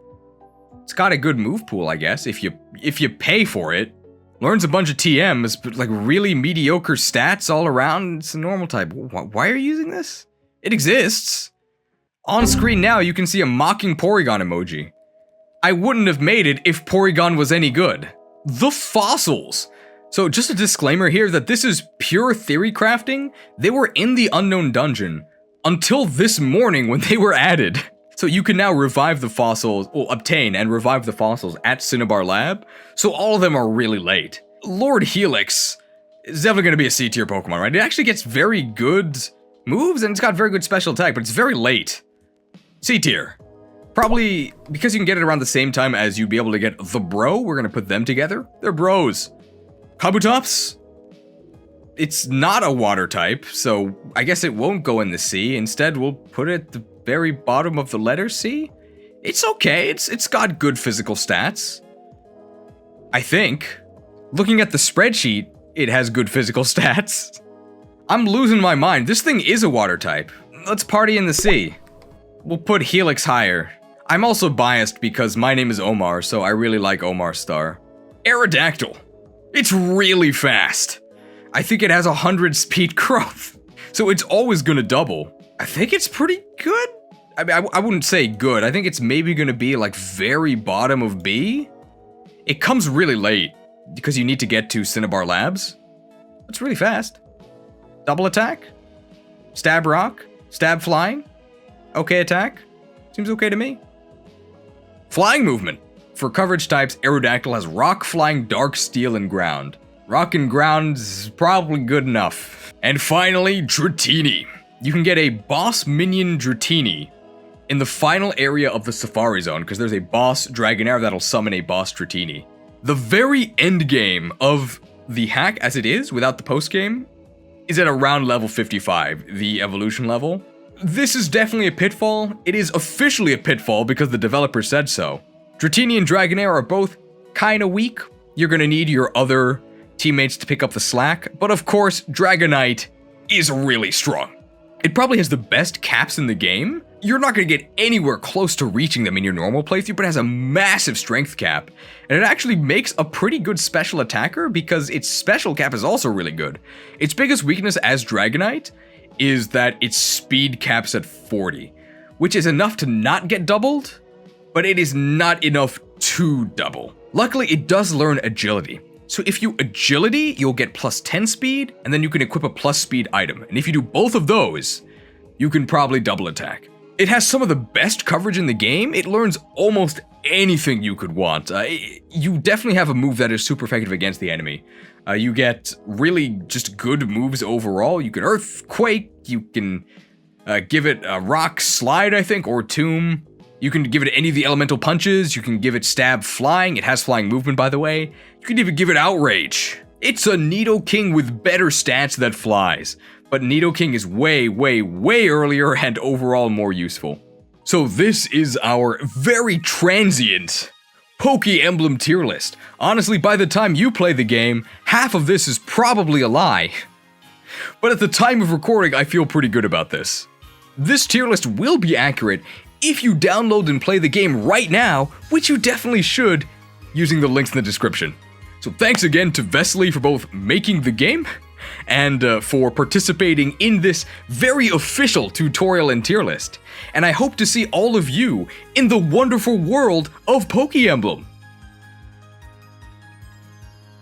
it's got a good move pool, I guess, if you pay for it. Learns a bunch of TMs, but like really mediocre stats all around. It's a normal type. Why are you using this? It exists. On screen now, you can see a mocking Porygon emoji. I wouldn't have made it if Porygon was any good. The fossils! So just a disclaimer here that this is pure theory crafting. They were in the unknown dungeon until this morning when they were added. So you can now revive the fossils, or obtain and revive the fossils at Cinnabar Lab. So all of them are really late. Lord Helix is definitely going to be a C tier Pokemon, right? It actually gets very good moves and it's got very good special attack, but it's very late. C tier. Probably because you can get it around the same time as you'd be able to get the bro, we're going to put them together. They're bros. Kabutops? It's not a water type, so I guess it won't go in the C. Instead, we'll put it at the very bottom of the letter C. It's okay, it's got good physical stats. I think. Looking at the spreadsheet, it has good physical stats. I'm losing my mind. This thing is a water type. Let's party in the C. We'll put Helix higher. I'm also biased because my name is Omar, so I really like Omar Star. Aerodactyl. It's really fast. I think it has 100 speed growth. So it's always gonna double. I think it's pretty good. I mean, I wouldn't say good. I think it's maybe gonna be like very bottom of B. It comes really late because you need to get to Cinnabar Labs. It's really fast. Double attack. Stab rock. Stab flying. Okay attack. Seems okay to me. Flying movement. For coverage types, Aerodactyl has rock, flying, dark, steel, and ground. Rock and ground is probably good enough. And finally, Dratini. You can get a boss minion Dratini in the final area of the Safari Zone, because there's a boss Dragonair that'll summon a boss Dratini. The very end game of the hack as it is, without the post game, is at around level 55, the evolution level. This is definitely a pitfall. It is officially a pitfall because the developer said so. Dratini and Dragonair are both kinda weak. You're gonna need your other teammates to pick up the slack, but of course, Dragonite is really strong. It probably has the best caps in the game. You're not gonna get anywhere close to reaching them in your normal playthrough, but it has a massive strength cap, and it actually makes a pretty good special attacker because its special cap is also really good. Its biggest weakness as Dragonite is that its speed caps at 40, which is enough to not get doubled, but it is not enough to double. Luckily, it does learn agility. So if you agility, you'll get plus 10 speed, and then you can equip a plus speed item. And if you do both of those, you can probably double attack. It has some of the best coverage in the game. It learns almost anything you could want. You definitely have a move that is super effective against the enemy. You get really just good moves overall. You can Earthquake, you can give it a Rock Slide, I think, or Tomb. You can give it any of the elemental punches. You can give it Stab Flying. It has flying movement, by the way. You can even give it Outrage. It's a Nidoking with better stats that flies. But Nidoking is way, way, way earlier and overall more useful. So this is our very transient Pokemblem tier list. Honestly, by the time you play the game, half of this is probably a lie. But at the time of recording, I feel pretty good about this. This tier list will be accurate if you download and play the game right now, which you definitely should, using the links in the description. So thanks again to Vesly for both making the game and for participating in this very official tutorial and tier list. And I hope to see all of you in the wonderful world of Pokemblem.